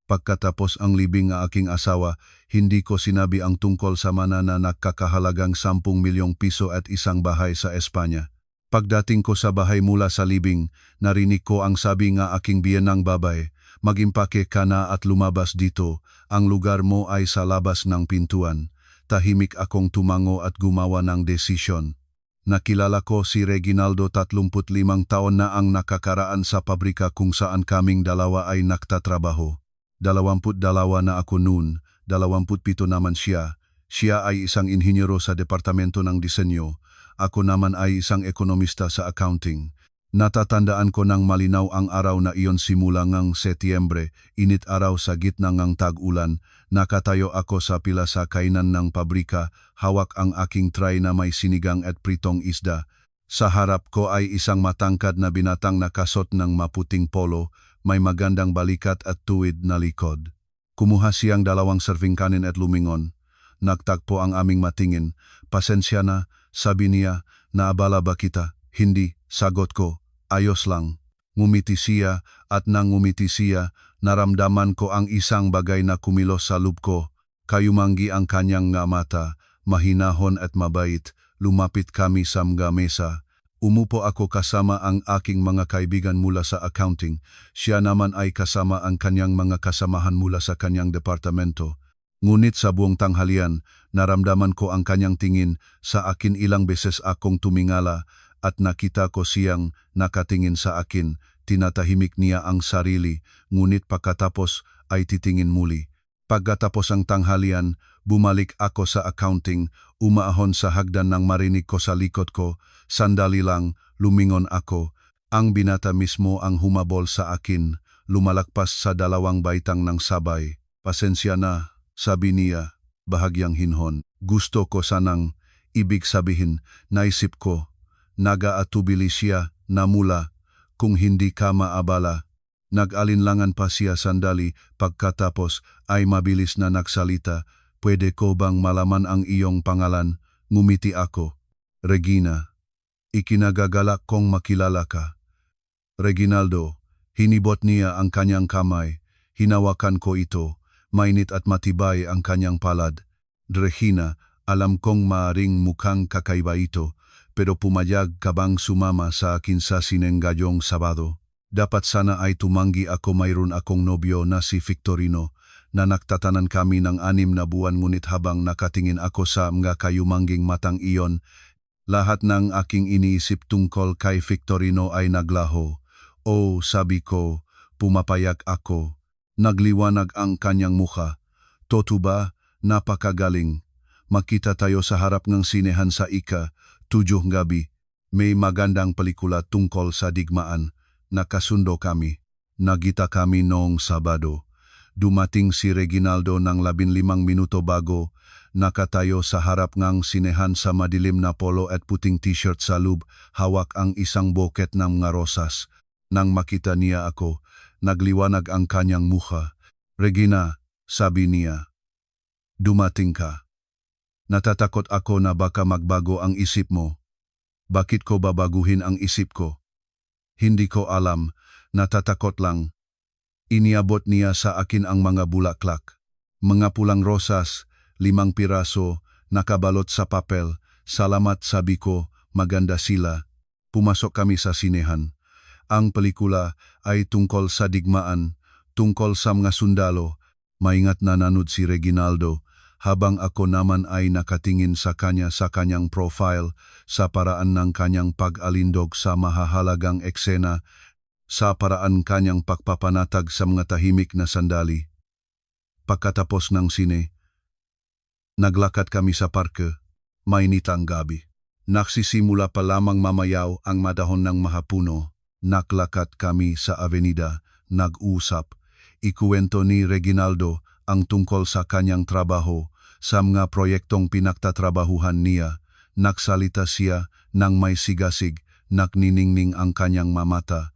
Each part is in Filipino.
Pagkatapos ang libing ng aking asawa, hindi ko sinabi ang tungkol sa mana na nakakahalagang 10 milyong piso at isang bahay sa Espanya. Pagdating ko sa bahay mula sa libing, narinig ko ang sabi ng aking biyenang babae, "Mag-impake ka na at lumabas dito, ang lugar mo ay sa labas ng pintuan." Tahimik akong tumango at gumawa ng desisyon. Nakilala ko si Reginaldo, 35 taon na ang nakakaraan sa pabrika kung saan kaming dalawa ay nagtatrabaho. 22 na ako noon, 27 naman siya. Siya ay isang inhinyero sa departamento ng disenyo. Ako naman ay isang ekonomista sa accounting. Natatandaan ko ng malinaw ang araw na iyon simula ngang Setyembre, init araw sa gitna ng tag-ulan. Nakatayo ako sa pila sa kainan ng pabrika, hawak ang aking tray na may sinigang at pritong isda. Sa harap ko ay isang matangkad na binatang nakasot ng maputing polo, may magandang balikat at tuwid na likod. Kumuha siyang 2 serving kanin at lumingon. Nagtagpo ang aming matingin. "Pasensya na," sabi niya, "naabala ba kita?" "Hindi," sagot ko. "Ayos lang." Ngumiti siya at nang ngumiti siya, naramdaman ko ang isang bagay na kumilos sa loob ko. Kayumanggi ang kanyang nga mata, mahinahon at mabait. Lumapit kami sa mga mesa. Umupo ako kasama ang aking mga kaibigan mula sa accounting. Siya naman ay kasama ang kanyang mga kasamahan mula sa kanyang departamento. Ngunit sa buong tanghalian, naramdaman ko ang kanyang tingin sa akin. Ilang beses akong tumingala at nakita ko siyang nakatingin sa akin. Tinatahimik niya ang sarili, ngunit pagkatapos ay titingin muli. Pagkatapos ang tanghalian, bumalik ako sa accounting, umaahon sa hagdan nang marinig ko sa likod ko. Sandali lang, lumingon ako. Ang binata mismo ang humabol sa akin, lumalagpas sa 2 baitang ng sabay. "Pasensya na," sabi niya, bahagyang hinhon. Gusto ko sanang, ibig sabihin, naisip ko. Nag-aatubili siya na mula, "Kung hindi ka maabala." Nag-alinlangan pa siya sandali, pagkatapos ay mabilis na nagsalita. "Pwede ko bang malaman ang iyong pangalan?" Ngumiti ako. "Regina. Ikinagagalak kong makilala ka." "Reginaldo." Hinibot niya ang kanyang kamay. Hinawakan ko ito. Mainit at matibay ang kanyang palad. "Regina, alam kong maaring mukhang kakaiba ito, pero pumayag ka bang sumama sa akin sa sineng ngayong Sabado?" Dapat sana ay tumanggi ako. Mayroon akong nobyo na si Victorino, na nagtatanan kami ng 6 na buwan, ngunit habang nakatingin ako sa mga kayumangging matang iyon, lahat ng aking iniisip tungkol kay Victorino ay naglaho. "Oh," sabi ko, pumapayag ako. Nagliwanag ang kanyang mukha. "Totoo ba? Napakagaling. Makita tayo sa harap ng sinehan sa 7 gabi. May magandang pelikula tungkol sa digmaan." Nakasundo kami. Nagita kami noong Sabado. Dumating si Reginaldo ng 15 minuto bago. Nakatayo sa harap ng sinehan sa madilim na polo at puting t-shirt sa loob, hawak ang isang buket ng mga rosas. Nang makita niya ako, nagliwanag ang kanyang mukha. "Regina," sabi niya, "dumating ka. Natatakot ako na baka magbago ang isip mo." "Bakit ko babaguhin ang isip ko?" "Hindi ko alam, natatakot lang." Iniabot niya sa akin ang mga bulaklak. Mga pulang rosas, 5 piraso, nakabalot sa papel. "Salamat," sabi ko, "maganda sila." Pumasok kami sa sinehan. Ang pelikula ay tungkol sa digmaan, tungkol sa mga sundalo. Maingat na nanood si Reginaldo, habang ako naman ay nakatingin sa kanya sa kanyang profile, sa paraan ng kanyang pag-alindog sa mahahalagang eksena, sa paraan kanyang pagpapanatag sa mga tahimik na sandali. Pagkatapos ng sine, naglakad kami sa parke. Mainit ang gabi. Nagsisimula pa lamang mamayaw ang madahon ng mahapuno. Naglakad kami sa avenida, nag-usap. Ikuwento ni Reginaldo ang tungkol sa kanyang trabaho, sa mga proyektong pinagtatrabahuhan niya. Nagsalita siya nang may sigasig, nagniningning ang kanyang mamata.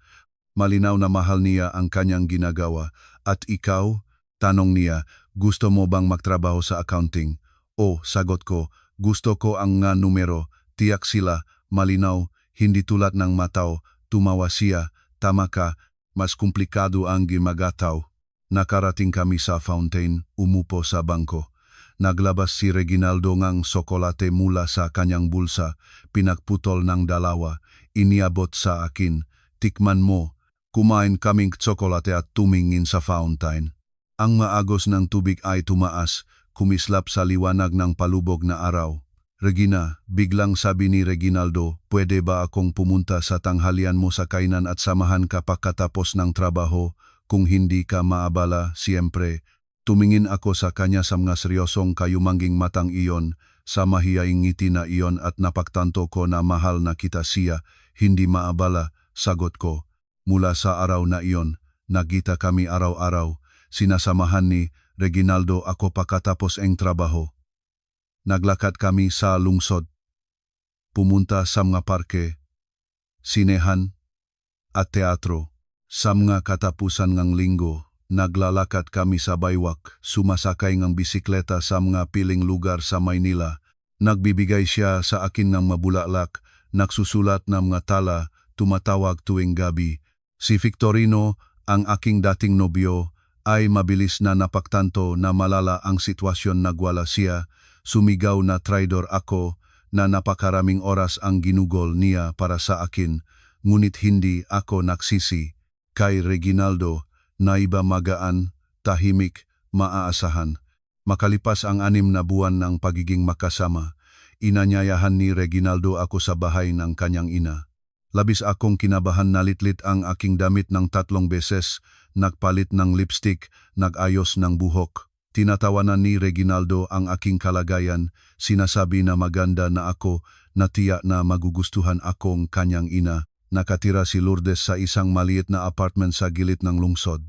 Malinaw na mahal niya ang kanyang ginagawa. "At ikaw?" tanong niya, "gusto mo bang magtrabaho sa accounting?" "O," sagot ko, "gusto ko ang nga numero, tiyak sila, malinaw, hindi tulad ng mataw." Tumawa siya, "Tama ka, mas komplikado ang gimagataw." Nakarating kami sa fountain, umupo sa bangko. Naglabas si Reginaldo ngang sokolate mula sa kanyang bulsa, pinagputol ng dalawa, iniabot sa akin. Tikman mo. Kumain kaming tsokolate at tumingin sa fountain. Ang maagos ng tubig ay tumaas, kumislap sa liwanag ng palubog na araw. Regina, biglang sabi ni Reginaldo, pwede ba akong pumunta sa tanghalian mo sa kainan at samahan ka pagkatapos ng trabaho? Kung hindi ka maabala, siyempre. Tumingin ako sa kanya sa mga seryosong kayumangging matang iyon, sa mahiyaing ngiti na iyon at napagtanto ko na mahal na kita siya, hindi maabala, sagot ko. Mula sa araw na iyon, nagkita kami araw-araw, sinasamahan ni Reginaldo ako pagkatapos ang trabaho. Naglakad kami sa lungsod, pumunta sa mga parke, sinehan at teatro. Sa mga katapusan ng linggo, naglalakad kami sa baywak, sumasakay ng bisikleta sa mga piling lugar sa Maynila. Nagbibigay siya sa akin ng mabulaklak, nagsusulat ng mga tala, tumatawag tuwing gabi. Si Victorino, ang aking dating nobyo, ay mabilis na napagtanto na malala ang sitwasyon, nagwala siya, sumigaw na traidor ako, na napakaraming oras ang ginugol niya para sa akin, ngunit hindi ako nagsisi. Kay Reginaldo, naiba magaan, tahimik, maaasahan. Makalipas ang 6 na buwan ng pagiging makasama, inanyayahan ni Reginaldo ako sa bahay ng kanyang ina. Labis akong kinabahan, nalitlit ang aking damit ng 3 beses, nagpalit ng lipstick, nag-ayos ng buhok. Tinatawanan ni Reginaldo ang aking kalagayan, sinasabi na maganda na ako, na tiyak na magugustuhan akong kanyang ina. Nakatira si Lourdes sa isang maliit na apartment sa gilid ng lungsod.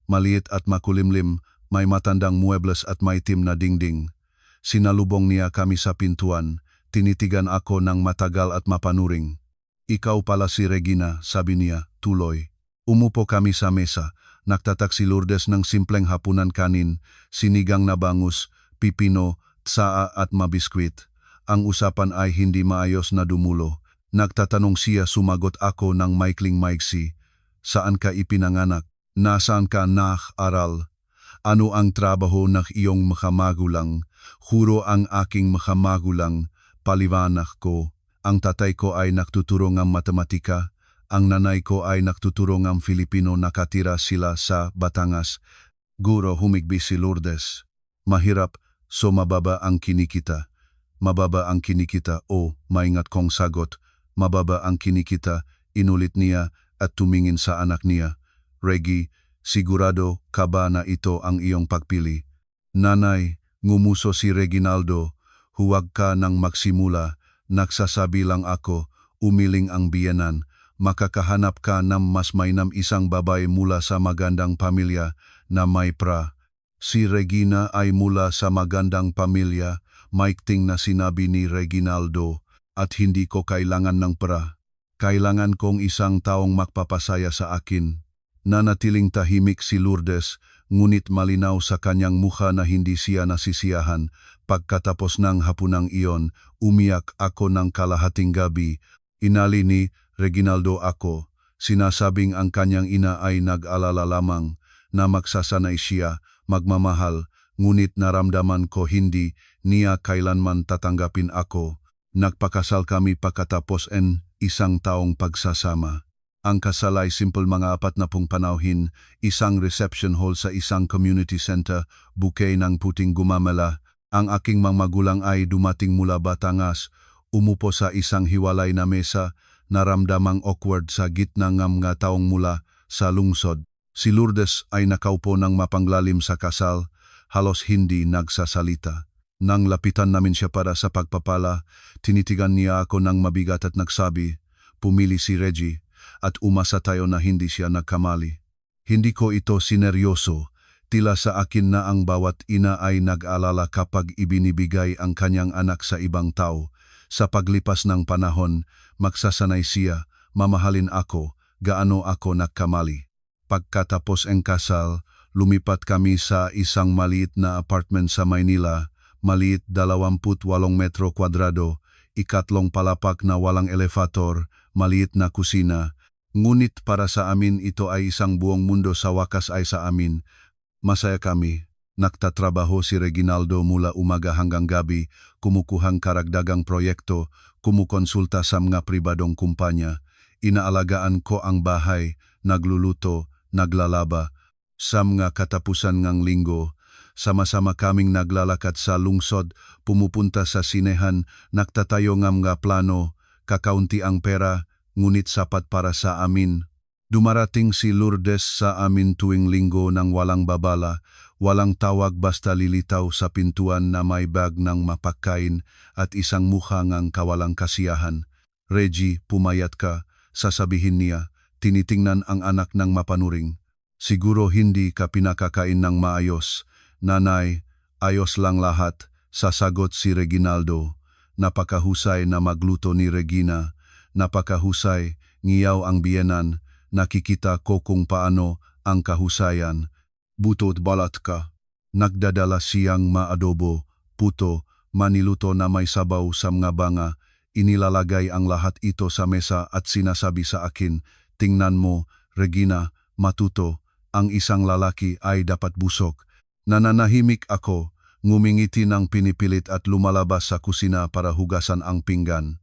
Maliit at makulimlim, may matandang muebles at may itim na dingding. Sinalubong niya kami sa pintuan, tinitigan ako ng matagal at mapanuring. Ikaw pala si Regina, sabi niya, tuloy. Umupo kami sa mesa, nagtatak si Lourdes ng simpleng hapunan kanin, sinigang na bangus, pipino, tsaa at mabiskwit. Ang usapan ay hindi maayos na dumulo. Nagtatanong siya, sumagot ako ng maikling-maiksi. Saan ka ipinanganak? Nasaan ka nak-aral? Ano ang trabaho ng iyong mga magulang? Huro ang aking mga magulang, paliwanag ko. Ang tatay ko ay nagtuturo ng matematika. Ang nanay ko ay nagtuturo ng Filipino, nakatira sila sa Batangas. Guro, humigbi si Lourdes. Mahirap, so mababa ang kinikita. Mababa ang kinikita, o maingat kong sagot. Mababa ang kinikita, inulit niya at tumingin sa anak niya. Reggie, sigurado ka ba na ito ang iyong pagpili? Nanay, ngumuso si Reginaldo, huwag ka nang magsimula, nagsasabi lang ako, umiling ang biyenan, makakahanap ka ng mas mainam isang babae mula sa magandang pamilya na may pra. Si Regina ay mula sa magandang pamilya, maikting na sinabi ni Reginaldo, at hindi ko kailangan ng pra. Kailangan kong isang taong magpapasaya sa akin. Nanatiling tahimik si Lourdes, ngunit malinaw sa kanyang mukha na hindi siya nasisiyahan. Pagkatapos ng hapunang iyon, umiyak ako ng kalahating gabi. Inali ni Reginaldo ako, sinasabing ang kanyang ina ay nag-alala lamang na magsasanay siya, magmamahal, ngunit naramdaman ko hindi niya kailanman tatanggapin ako. Nagpakasal kami pagkatapos ng 1 taong pagsasama. Ang kasal ay simple, mga 40 panauhin, isang reception hall sa isang community center, bouquet ng puting gumamela. Ang aking mga magulang ay dumating mula Batangas, umupo sa isang hiwalay na mesa, naramdamang awkward sa gitna ng mga taong mula sa lungsod. Si Lourdes ay nakaupo ng mapanglalim sa kasal, halos hindi nagsasalita. Nang lapitan namin siya para sa pagpapala, tinitigan niya ako ng mabigat at nagsabi, pumili si Reggie, at umasa tayo na hindi siya nagkamali. Hindi ko ito sineryoso, tila sa akin na ang bawat ina ay nag-alala kapag ibinibigay ang kanyang anak sa ibang tao. Sa paglipas ng panahon, magsasanay siya, mamahalin ako, gaano ako nagkamali. Pagkatapos ang kasal, lumipat kami sa isang maliit na apartment sa Maynila, maliit 28 metro kwadrado, ikatlong palapak na walang elevator, maliit na kusina, Ngunit para sa amin ito ay isang buong mundo, sa wakas ay sa amin. Masaya kami. Nagtatrabaho si Reginaldo mula umaga hanggang gabi, kumukuhang karagdagang proyekto, kumukonsulta sa mga pribadong kumpanya. Inaalagaan ko ang bahay, nagluluto, naglalaba. Sa mga katapusan ng linggo, sama-sama kaming naglalakad sa lungsod, pumupunta sa sinehan, nagtatayo ng mga plano, kakaunti ang pera, ngunit sapat para sa amin. Dumarating si Lourdes sa amin tuwing linggo ng walang babala, walang tawag, basta lilitaw sa pintuan na may bag ng mapakain at isang mukha ngang kawalang kasiyahan. Reggie, pumayat ka, sasabihin niya, tinitingnan ang anak ng mapanuring. Siguro hindi ka pinakakain ng maayos. Nanay, ayos lang lahat, sasagot si Reginaldo. Napakahusay na magluto ni Regina. Napakahusay, ngiyaw ang biyenan. Nakikita ko kung paano ang kahusayan. Butot balat ka. Nagdadala siyang maadobo, puto, maniluto na may sabaw sa mga banga. Inilalagay ang lahat ito sa mesa at sinasabi sa akin, tingnan mo, Regina, matuto, ang isang lalaki ay dapat busog. Nananahimik ako, ngumingiti ng pinipilit at lumalabas sa kusina para hugasan ang pinggan.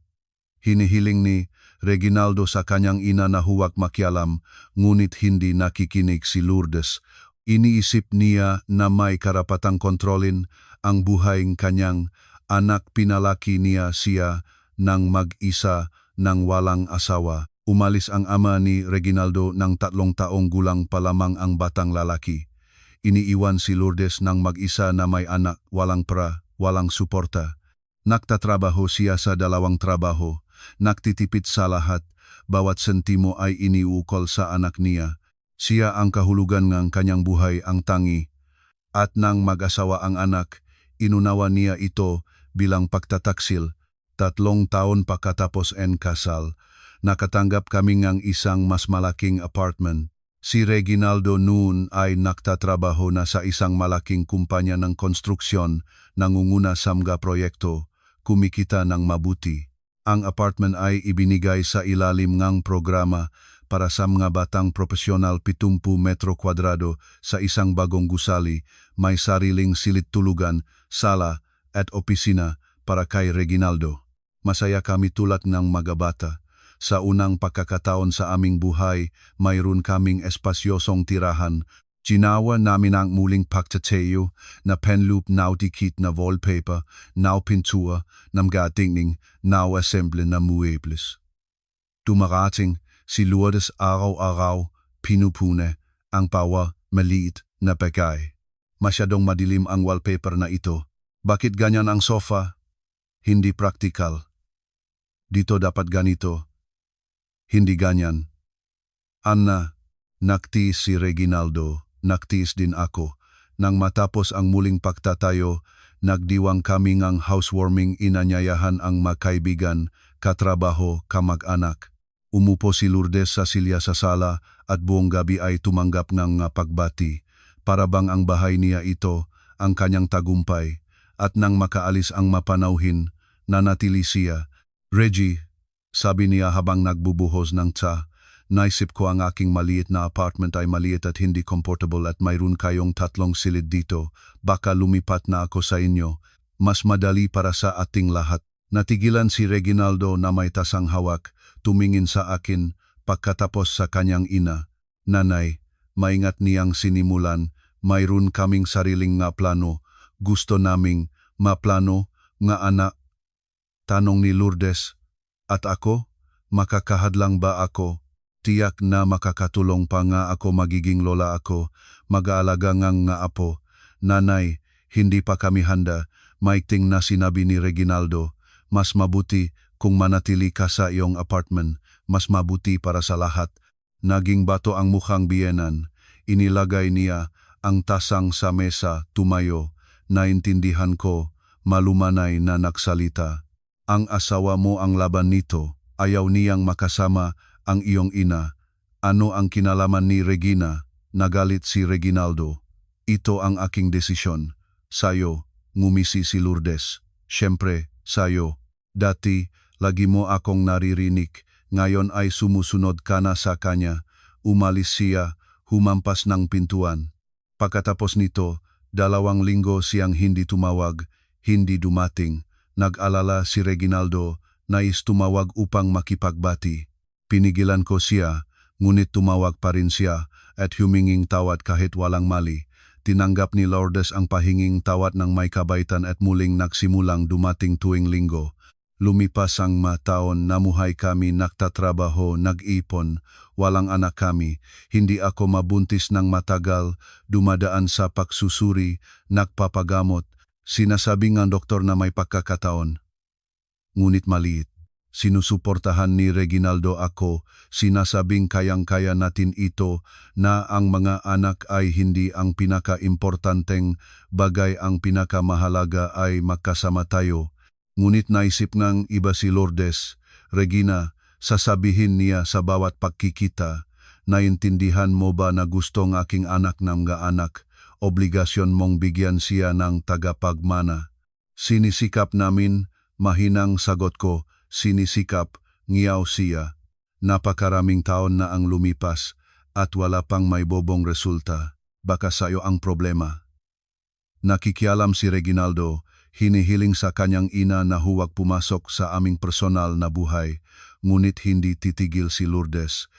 Hinihiling ni Reginaldo sa kanyang ina na huwag makialam, ngunit hindi nakikinig si Lourdes. Iniisip niya na may karapatang kontrolin ang buhay ng kanyang anak. Pinalaki niya siya ng mag-isa ng walang asawa. Umalis ang ama ni Reginaldo ng 3 taong gulang pa lamang ang batang lalaki. Iniiwan si Lourdes ng mag-isa na may anak, walang walang suporta. Nagtatrabaho siya sa 2 trabaho. Nagtitipid sa lahat, bawat sentimo ay iniukol sa anak niya. Siya ang kahulugan ng kanyang buhay, ang tangi. At nang mag-asawa ang anak, inunawa niya ito bilang pagtataksil. 3 taon pagkatapos en kasal, nakatanggap kami ng isang mas malaking apartment. Si Reginaldo noon ay nagtatrabaho na sa isang malaking kumpanya ng konstruksyon, nangunguna sa mga proyekto, kumikita ng mabuti. Ang apartment ay ibinigay sa ilalim ng programa para sa mga batang profesional. 70 metro kwadrado sa isang bagong gusali, may sariling silid tulugan, sala at opisina para kay Reginaldo. Masaya kami tulad ng mga bata. Sa unang pagkakataon sa aming buhay, mayroon kaming espasyosong tirahan. Ginawa namin ang muling pagtatayo na penloop, now dikit na wallpaper, now pintura, ng gatingning, now assemble na muebles. Dumarating si Lourdes araw-araw, pinupune ang pawa, maliit na bagay. Masyadong madilim ang wallpaper na ito. Bakit ganyan ang sofa? Hindi praktikal. Dito dapat ganito. Hindi ganyan. Anna, nagtiis si Reginaldo. Nagtiis din ako. Nang matapos ang muling pagtatayo, nagdiwang kami ng housewarming. Inanyayahan ang makaibigan, katrabaho, kamag-anak. Umupo si Lourdes sa silya sa sala at buong gabi ay tumanggap ng pagbati. Para bang ang bahay niya ito, ang kanyang tagumpay. At nang makaalis ang mapanauhin, nanatili siya. Reggie, sabi niya habang nagbubuhos ng tsa, naisip ko ang aking maliit na apartment ay maliit at hindi comfortable at mayroon kayong 3 silid dito. Baka lumipat na ako sa inyo. Mas madali para sa ating lahat. Natigilan si Reginaldo na may tasang hawak, tumingin sa akin pagkatapos sa kanyang ina. Nanay, maingat niyang sinimulan, mayroon kaming sariling nga plano. Gusto naming maplano nga anak. Tanong ni Lourdes. At ako? Makakahadlang ba ako? Tiyak na makakatulong pa nga ako, magiging lola ako, mag-aalaga ngang nga apo. Nanay, hindi pa kami handa, maikting na sinabi ni Reginaldo. Mas mabuti kung manatili ka sa iyong apartment, mas mabuti para sa lahat. Naging bato ang mukhang biyenan. Inilagay niya ang tasang sa mesa, tumayo. Naintindihan ko, malumanay na nagsalita. Ang asawa mo ang laban nito, ayaw niyang makasama ang iyong ina. Ano ang kinalaman ni Regina? Nagalit si Reginaldo. Ito ang aking desisyon. Sayo, ngumisi si Lourdes. Siyempre, sayo. Dati, lagi mo akong naririnig Ngayon ay sumusunod ka na sa kanya. Umalis siya, humampas ng pintuan. Pagkatapos nito, 2 linggo siyang hindi tumawag, hindi dumating. Nag-alala si Reginaldo, nais tumawag upang makipagbati. Pinigilan ko siya, ngunit tumawag pa rin siya at huminging tawad kahit walang mali. Tinanggap ni Lourdes ang pahinging tawad ng may kabaitan at muling nagsimulang dumating tuwing linggo. Lumipas ang taon, namuhay kami, nagtatrabaho, nag-ipon, walang anak kami. Hindi ako mabuntis ng matagal, dumadaan sa pagsusuri, nagpapagamot. Sinasabi ng doktor na may pagkakataon. Ngunit maliit. Sinusuportahan ni Reginaldo ako, sinasabing kayang-kaya natin ito, na ang mga anak ay hindi ang pinaka-importanteng bagay, ang pinakamahalaga ay magkasama tayo. Ngunit naisip ng iba si Lourdes, Regina, sasabihin niya sa bawat pagkikita, naintindihan mo ba na gusto ng aking anak ng mga anak, obligasyon mong bigyan siya ng tagapagmana. Sinisikap namin, mahinang sagot ko, sinisikap, ngiyaw siya. Napakaraming taon na ang lumipas at wala pang may bobong resulta. Baka sayo ang problema. Nakikialam si Reginaldo, hinihiling sa kanyang ina na huwag pumasok sa aming personal na buhay, ngunit hindi titigil si Lourdes.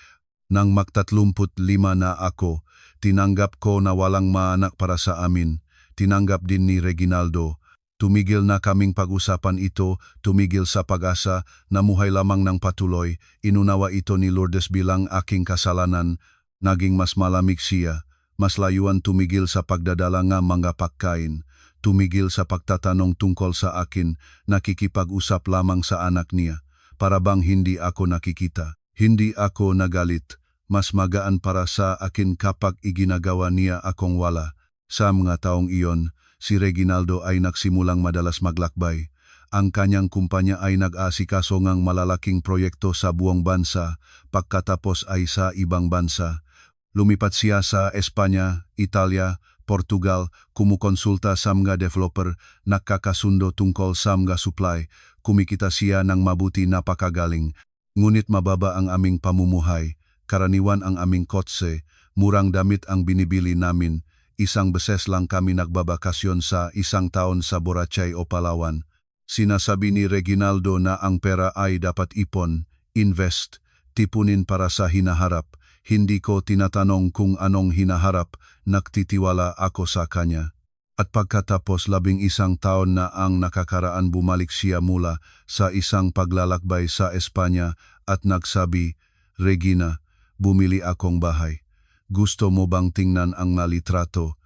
Nang mag-35 na ako, tinanggap ko na walang maanak para sa amin. Tinanggap din ni Reginaldo. Tumigil na kaming pag-usapan ito, tumigil sa pag-asa, namuhay lamang ng patuloy. Inunawa ito ni Lourdes bilang aking kasalanan. Naging mas malamig siya, mas layuan tumigil sa pagdadala ng mga pagkain. Tumigil sa pagtatanong tungkol sa akin, nakikipag-usap lamang sa anak niya. Para bang hindi ako nakikita, hindi ako nagalit. Mas magaan para sa akin kapag iginagawa niya akong wala. Sa mga taong iyon, si Reginaldo ay nagsimulang madalas maglakbay. Ang kanyang kumpanya ay nag-asikaso ng malalaking proyekto sa buong bansa, pagkatapos ay sa ibang bansa. Lumipat siya sa Espanya, Italia, Portugal, kumukonsulta sa mga developer, nakakasundo tungkol sa mga supply, kumikita siya ng mabuti, napakagaling. Ngunit mababa ang aming pamumuhay, karaniwan ang aming kotse, murang damit ang binibili namin. Isang beses lang kami nagbabakasyon sa isang taon sa Boracay o Palawan. Sinasabi ni Reginaldo na ang pera ay dapat ipon, invest, tipunin para sa hinaharap. Hindi ko tinatanong kung anong hinaharap, nagtitiwala ako sa kanya. At pagkatapos 11 taon na ang nakakaraan, bumalik siya mula sa isang paglalakbay sa Espanya at nagsabi, Regina, bumili akong bahay. Gusto mo bang tingnan ang litrato?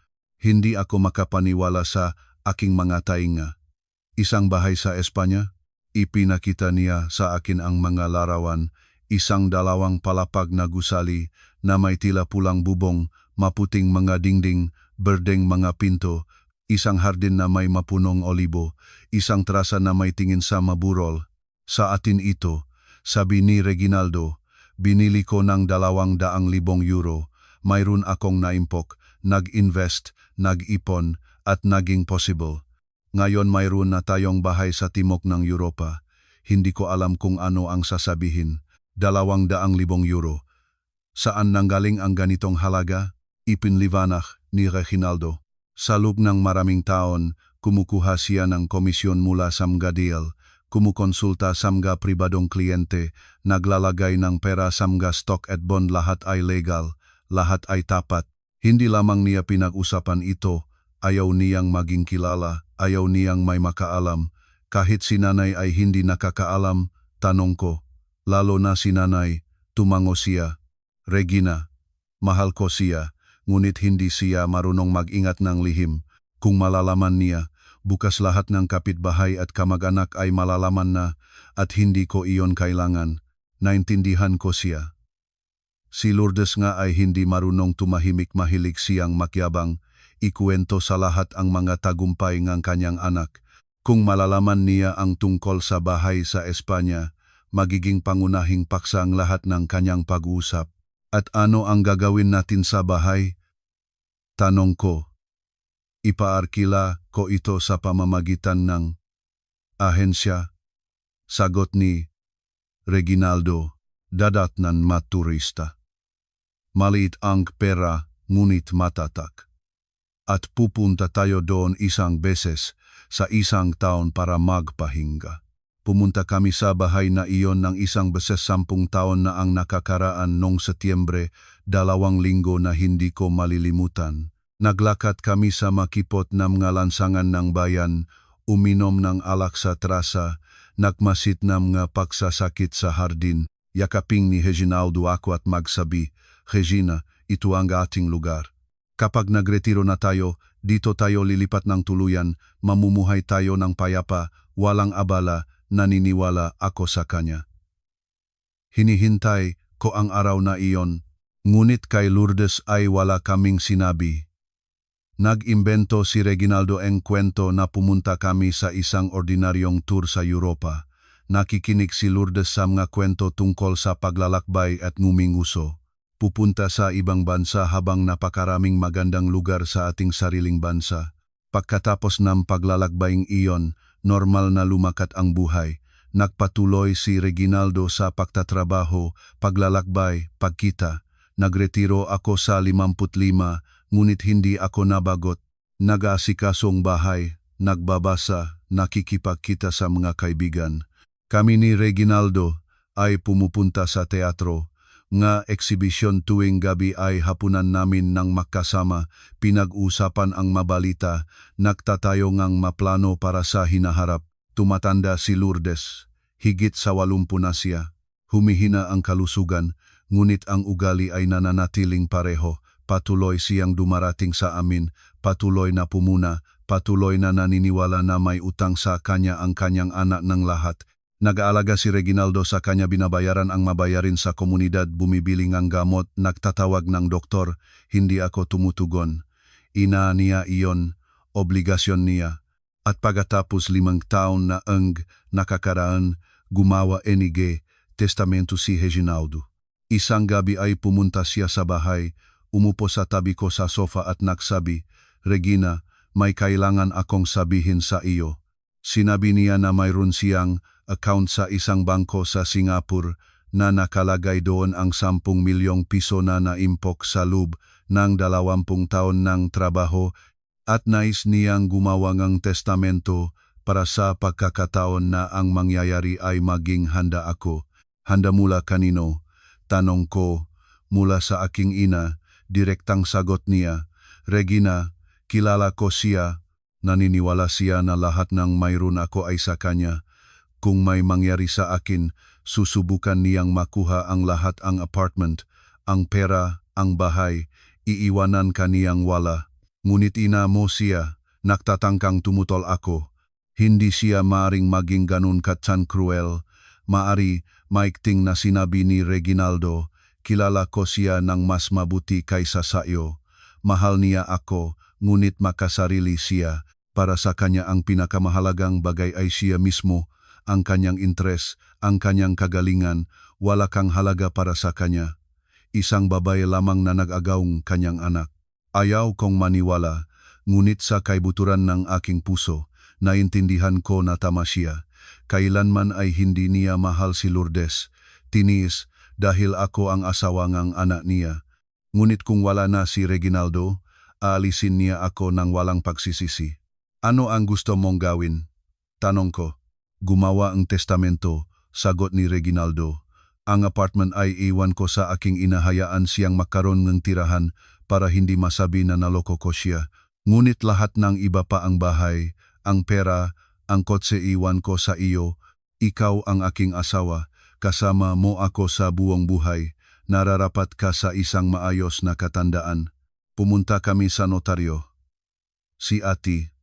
Hindi ako makapaniwala sa aking mga tainga. Isang bahay sa Espanya? Ipinakita niya sa akin ang mga larawan, isang 2 palapag na gusali na may tila pulang bubong, maputing mga dingding, berdeng mga pinto, isang hardin na may mapunong olibo, isang trasa na may tingin sa maburol. Sa atin ito, sabi ni Reginaldo, binili ko ng 200,000 euro. Mayroon akong naimpok, nag-invest, nag-ipon, at naging possible. Ngayon mayroon na tayong bahay sa timok ng Europa. Hindi ko alam kung ano ang sasabihin. 200,000 euro. Saan nanggaling ang ganitong halaga? Ipinliwanag ni Reginaldo. Sa loob ng maraming taon, kumukuha siya ng komisyon mula sa mga deal, kumukonsulta sa mga pribadong kliyente, naglalagay ng pera sa mga stock at bond, lahat ay legal. Lahat ay tapat. Hindi lamang niya pinag-usapan ito, ayaw niyang maging kilala, ayaw niyang may makaalam. Kahit si nanay ay hindi nakakaalam, tanong ko. Lalo na si nanay, tumango siya. Regina, mahal ko siya, ngunit hindi siya marunong mag-ingat ng lihim. Kung malalaman niya, bukas lahat ng kapitbahay at kamag-anak ay malalaman na, at hindi ko iyon kailangan. Naintindihan ko siya. Si Lourdes nga ay hindi marunong tumahimik, mahilig siyang makyabang, ikuwento sa lahat ang mga tagumpay ng kanyang anak. Kung malalaman niya ang tungkol sa bahay sa Espanya, magiging pangunahing paksa ang lahat ng kanyang pag-uusap. At ano ang gagawin natin sa bahay? Tanong ko. Ipaarkila ko ito sa pamamagitan ng ahensya. Sagot ni Reginaldo. dadatnan maturista. Maliit ang pera, ngunit matatak. At pupunta tayo doon isang beses sa isang taon para magpahinga. Pumunta kami sa bahay na iyon ng isang beses 10 taon na ang nakakaraan noong Setyembre, 2 linggo na hindi ko malilimutan. Naglakad kami sa makipot na mga lansangan ng bayan, uminom ng alak sa trasa, nagmasit ng mga pagsasakit sa hardin, yakaping ni Reginaldo ako at magsabi, Regina, ito ang ating lugar. Kapag nagretiro na tayo, dito tayo lilipat ng tuluyan, mamumuhay tayo ng payapa, walang abala, naniniwala ako sa kanya. Hinihintay ko ang araw na iyon, ngunit kay Lourdes ay wala kaming sinabi. Nag-imbento si Reginaldo ng kwento na pumunta kami sa isang ordinaryong tour sa Europa. Nakikinig si Lourdes sa mga kwento tungkol sa paglalakbay at nguminguso. Pupunta sa ibang bansa habang napakaraming magandang lugar sa ating sariling bansa. Pagkatapos ng paglalakbaying iyon, normal na lumakat ang buhay. Nagpatuloy si Reginaldo sa pagtatrabaho, paglalakbay, pagkita. Nagretiro ako sa 55, ngunit hindi ako nabagot. Nag-aasikasong bahay, nagbabasa, nakikipagkita sa mga kaibigan. Kami ni Reginaldo ay pumupunta sa teatro. Nga eksibisyon tuwing gabi ay hapunan namin ng magkasama, pinag-usapan ang mabalita, nagtatayo ngang maplano para sa hinaharap. Tumatanda si Lourdes, higit sa 80 na siya. Humihina ang kalusugan, ngunit ang ugali ay nananatiling pareho. Patuloy siyang dumarating sa amin, patuloy na pumuna, patuloy na naniniwala na may utang sa kanya ang kanyang anak ng lahat. Nag-aalaga si Reginaldo sa kanya, binabayaran ang mabayarin sa komunidad, bumibili ng gamot, nagtatawag ng doktor, hindi ako tumutugon. Ina niya iyon, obligasyon niya. At pagkatapos 5 taon na ang nakakaraan, gumawa enige, testamento si Reginaldo. Isang gabi ay pumunta siya sa bahay, umupo sa tabi ko sa sofa at nagsabi, Regina, may kailangan akong sabihin sa iyo. Sinabi niya na mayroon siyang account sa isang bangko sa Singapore na nakalagay doon ang 10 milyong piso na naimpok sa loob ng 20 taon ng trabaho at nais niyang gumawa ng testamento para sa pagkakataon na ang mangyayari ay maging handa ako. Handa mula kanino? Tanong ko. Mula sa aking ina, direktang sagot niya, Regina, kilala ko siya, naniniwala siya na lahat ng mayroon ako ay sa kanya. Kung may mangyari sa akin, susubukan niyang makuha ang lahat, ang apartment, ang pera, ang bahay, iiwanan ka niyang wala. Ngunit ina mo siya, nagtatangkang tumutol ako. Hindi siya maaring maging ganun katsan cruel. Maari, maikting na sinabi ni Reginaldo, kilala ko siya ng mas mabuti kaysa sa iyo. Mahal niya ako, ngunit makasarili siya. Para sa kanya ang pinakamahalagang bagay ay siya mismo, ang kanyang interes, ang kanyang kagalingan, wala kang halaga para sa kanya. Isang babae lamang na nag-agawang kanyang anak. Ayaw kong maniwala, ngunit sa kaibuturan ng aking puso, naintindihan ko na tama siya. Kailanman ay hindi niya mahal si Lourdes. Tiniis dahil ako ang asawa ng anak niya. Ngunit kung wala na si Reginaldo, aalisin niya ako ng walang pagsisisi. Ano ang gusto mong gawin? Tanong ko. Gumawa ang testamento, sagot ni Reginaldo. Ang apartment ay iwan ko sa aking inahayaan siyang makaroon ng tirahan para hindi masabi na naloko ko siya. Ngunit lahat ng iba pa, ang bahay, ang pera, ang kotse iwan ko sa iyo. Ikaw ang aking asawa, kasama mo ako sa buong buhay. Nararapat ka sa isang maayos na katandaan. Pumunta kami sa notaryo. Si Ati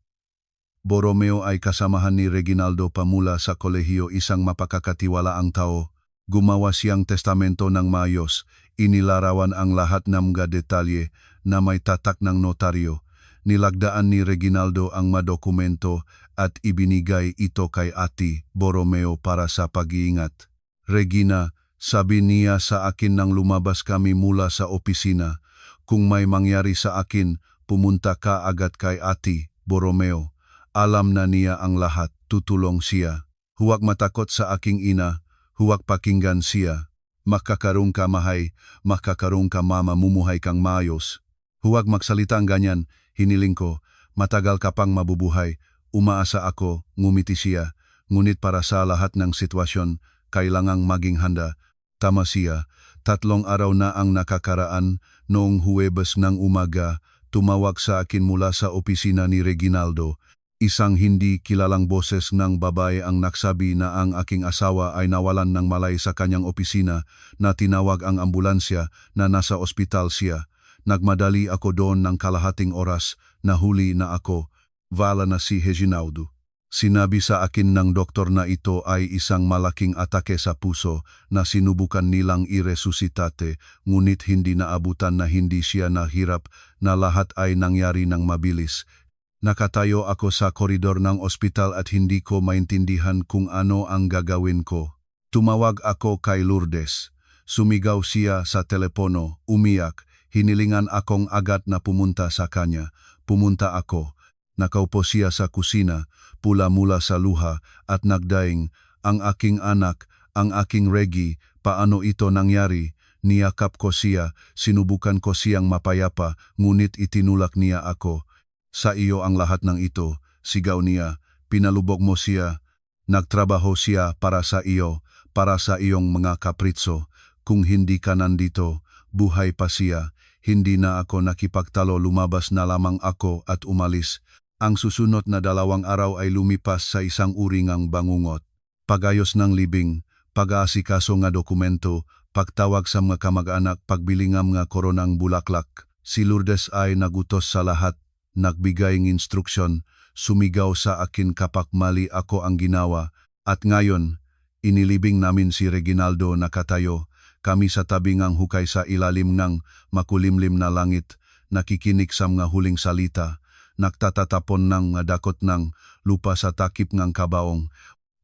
Borromeo ay kasamahan ni Reginaldo pamula sa kolehiyo, isang mapakakatiwalaang tao. Gumawa siyang testamento ng maayos, inilarawan ang lahat ng mga detalye na may tatak ng notaryo. Nilagdaan ni Reginaldo ang madokumento at ibinigay ito kay Ati Borromeo para sa pag-iingat. Regina, sabi niya sa akin nang lumabas kami mula sa opisina, kung may mangyari sa akin, pumunta ka agad kay Ati Borromeo. Alam na niya ang lahat, tutulong siya. Huwag matakot sa aking ina, huwag pakinggan siya. Makakaroon ka mahay, makakaroon ka mamumuhay kang maayos. Huwag magsalita ang ganyan, hiniling ko. Matagal ka pang mabubuhay. Umaasa ako, ngumiti siya. Ngunit para sa lahat ng sitwasyon, kailangang maging handa. Tama siya. 3 araw na ang nakakaraan. Noong Huwebes ng umaga, tumawag sa akin mula sa opisina ni Reginaldo. Isang hindi kilalang boses ng babae ang nagsabi na ang aking asawa ay nawalan ng malay sa kanyang opisina, na tinawag ang ambulansya, na nasa ospital siya. Nagmadali ako doon ng kalahating oras, nahuli na ako. Wala na si Reginaldo. Sinabi sa akin ng doktor na ito ay isang malaking atake sa puso na sinubukan nilang iresuscitate, ngunit hindi naabutan na hindi siya nahirap, na lahat ay nangyari ng mabilis. Nakatayo ako sa koridor ng ospital at hindi ko maintindihan kung ano ang gagawin ko. Tumawag ako kay Lourdes. Sumigaw siya sa telepono, umiyak. Hinilingan akong agad na pumunta sa kanya. Pumunta ako. Nakaupo siya sa kusina, pula mula sa luha, at nagdaing, ang aking anak, ang aking Reggie, paano ito nangyari? Niyakap ko siya, sinubukan ko siyang mapayapa, ngunit itinulak niya ako. Sa iyo ang lahat ng ito, sigaw niya, pinalubog mo siya. Nagtrabaho siya para sa iyo, para sa iyong mga kapritso. Kung hindi ka nandito, buhay pa siya. Hindi na ako nakipagtalo, lumabas na lamang ako at umalis. Ang susunod na 2 araw ay lumipas sa isang uringang bangungot. Pagayos ng libing, pag-aasikaso nga dokumento, pagtawag sa mga kamag-anak, pagbilingam nga koronang bulaklak. Si Lourdes ay nagutos sa lahat, nagbigay ng instruksyon, sumigaw sa akin kapag mali ako ang ginawa. At ngayon, inilibing namin si Reginaldo nakatayo. Kami sa tabi ngang hukay sa ilalim ng makulimlim na langit, nakikinig sa mga huling salita, nagtatatapon ng dakot ng lupa sa takip ng kabaong.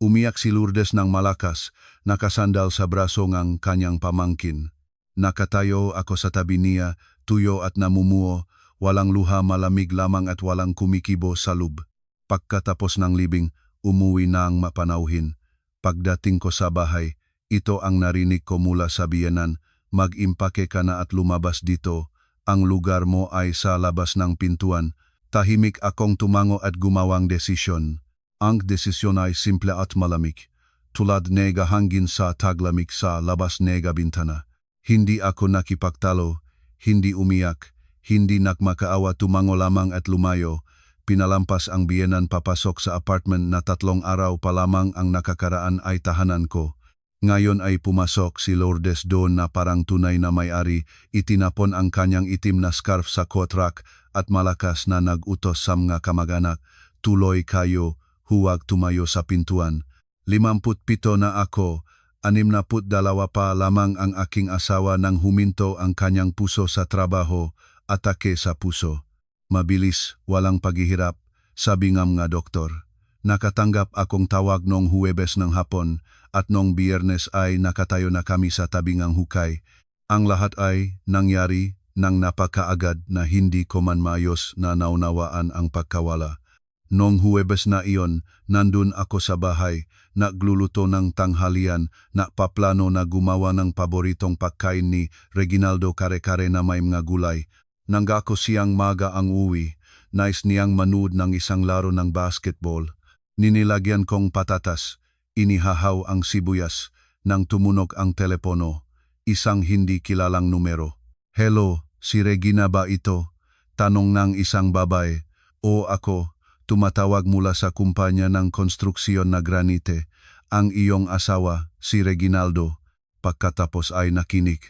Umiyak si Lourdes ng malakas, nakasandal sa braso ng kanyang pamangkin. Nakatayo ako sa tabi niya, tuyo at namumuo, walang luha, malamig lamang at walang kumikibo sa loob. Pagkatapos ng libing, umuwi na ang mapanauhin. Pagdating ko sa bahay, ito ang narinig ko mula sa biyenan, mag-impake ka na at lumabas dito, ang lugar mo ay sa labas ng pintuan. Tahimik akong tumango at gumawang desisyon. Ang desisyon ay simple at malamig, tulad nega hangin sa taglamig sa labas nega bintana. Hindi ako nakipagtalo, hindi umiyak, hindi nakmakaawa, tumango lamang at lumayo. Pinalampas ang biyenan papasok sa apartment na 3 araw pa lamang ang nakakaraan ay tahanan ko. Ngayon ay pumasok si Lourdes doon na parang tunay na may-ari, itinapon ang kanyang itim na scarf sa kotrak at malakas na nag-utos sa mga kamag-anak, tuloy kayo, huwag tumayo sa pintuan. 57 na ako, 62 pa lamang ang aking asawa nang huminto ang kanyang puso sa trabaho, atake sa puso. Mabilis, walang paghihirap, sabi ng mga doktor. Nakatanggap akong tawag noong Huwebes ng hapon at noong Biyernes ay nakatayo na kami sa tabi ng hukay. Ang lahat ay nangyari nang napakaagad na hindi ko man maayos na naunawaan ang pagkawala. Noong Huwebes na iyon, nandun ako sa bahay, nagluluto ng tanghalian, paplano na gumawa ng paboritong pagkain ni Reginaldo, kare-kare na may mga gulay. Nanggako siyang maga ang uwi, nais niyang manood ng isang laro ng basketball. Ninilagyan kong patatas, inihahaw ang sibuyas, nang tumunog ang telepono, isang hindi kilalang numero. Hello, si Regina ba ito? Tanong ng isang babae. O ako, tumatawag mula sa kumpanya ng konstruksyon na granite. Ang iyong asawa, si Reginaldo. Pagkatapos ay nakinig.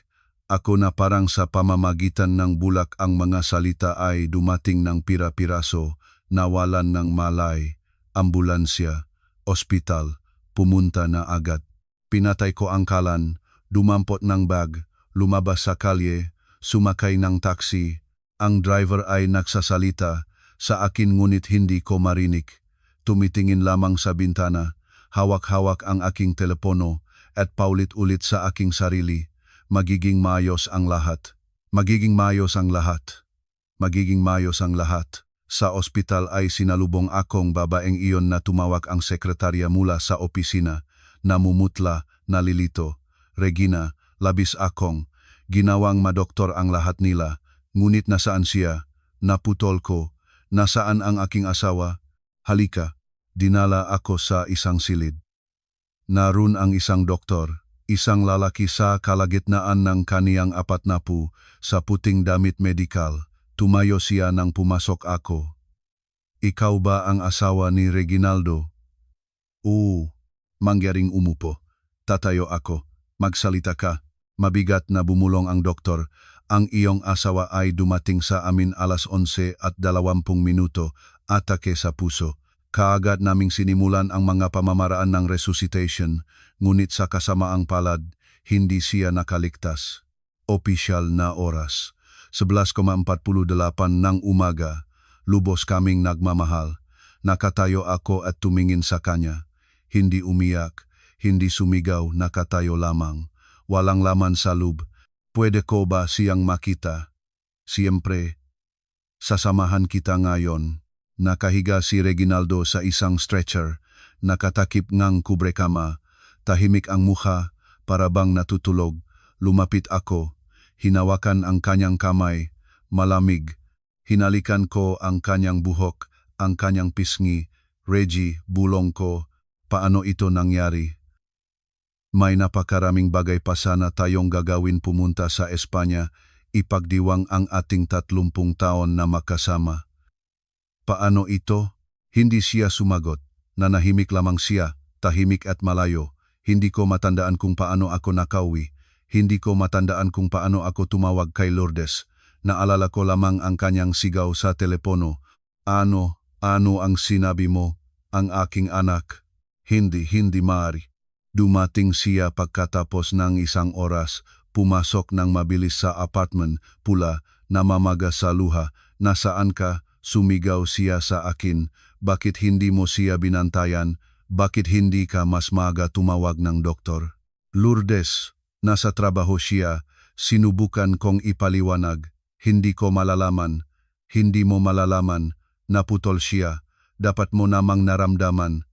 Ako na parang sa pamamagitan ng bulak ang mga salita ay dumating ng pira-piraso, nawalan ng malay. Ambulansya, ospital, pumunta na agad. Pinatay ko ang kalan, dumampot ng bag, lumabas sa kalye, sumakay ng taxi. Ang driver ay nagsasalita sa akin ngunit hindi ko marinig. Tumitingin lamang sa bintana, hawak-hawak ang aking telepono at paulit-ulit sa aking sarili. Magiging maayos ang lahat. Magiging maayos ang lahat. Magiging maayos ang lahat. Sa ospital ay sinalubong akong babaeng iyon na tumawag ang sekretarya mula sa opisina, namumutla, nalilito. Regina, labis akong. Ginawang madoktor ang lahat nila. Ngunit nasaan siya? Naputol ko. Nasaan ang aking asawa? Halika. Dinala ako sa isang silid. Narun ang isang doktor. Isang lalaki sa kalagitnaan ng kaniyang 40 sa puting damit medikal. Tumayo siya nang pumasok ako. Ikaw ba ang asawa ni Reginaldo? Oo. Mangyaring umupo. Tatayo ako. Magsalita ka. Mabigat na bumulong ang doktor. Ang iyong asawa ay dumating sa amin alas 11:20, atake sa puso. Kaagad naming sinimulan ang mga pamamaraan ng resuscitation, ngunit sa kasamaang palad, hindi siya nakaligtas. Opisyal na oras. 11:48 ng umaga, lubos kaming nagmamahal. Nakatayo ako at tumingin sa kanya. Hindi umiyak, hindi sumigaw, nakatayo lamang. Walang laman sa loob. Pwede ko ba siyang makita? Siyempre. Sasamahan kita ngayon. Nakahiga si Reginaldo sa isang stretcher. Nakatakip ngang kubrekama. Tahimik ang mukha, para bang natutulog. Lumapit ako. Hinawakan ang kanyang kamay. Malamig. Hinalikan ko ang kanyang buhok, ang kanyang pisngi. Reggie, bulong ko. Paano ito nangyari? May napakaraming bagay pa sana tayong gagawin pumunta sa Espanya, ipagdiwang ang ating 30 taon na makasama. Paano ito? Hindi siya sumagot. Nanahimik lamang siya, tahimik at malayo. Hindi ko matandaan kung paano ako nakauwi. Hindi ko matandaan kung paano ako tumawag kay Lourdes. Naalala ko lamang ang kanyang sigaw sa telepono. Ano ang sinabi mo? Ang aking anak. Hindi maaari. Dumating siya pagkatapos ng isang oras, pumasok ng mabilis sa apartment, pula, namamaga sa luha. Nasaan ka? Sumigaw siya sa akin. Bakit hindi mo siya binantayan? Bakit hindi ka mas maaga tumawag ng doktor? Lourdes, nasa trabaho siya. Sinubukan kong ipaliwanag. Hindi ko malalaman. Hindi mo malalaman. Naputol siya. Dapat mo namang naramdaman.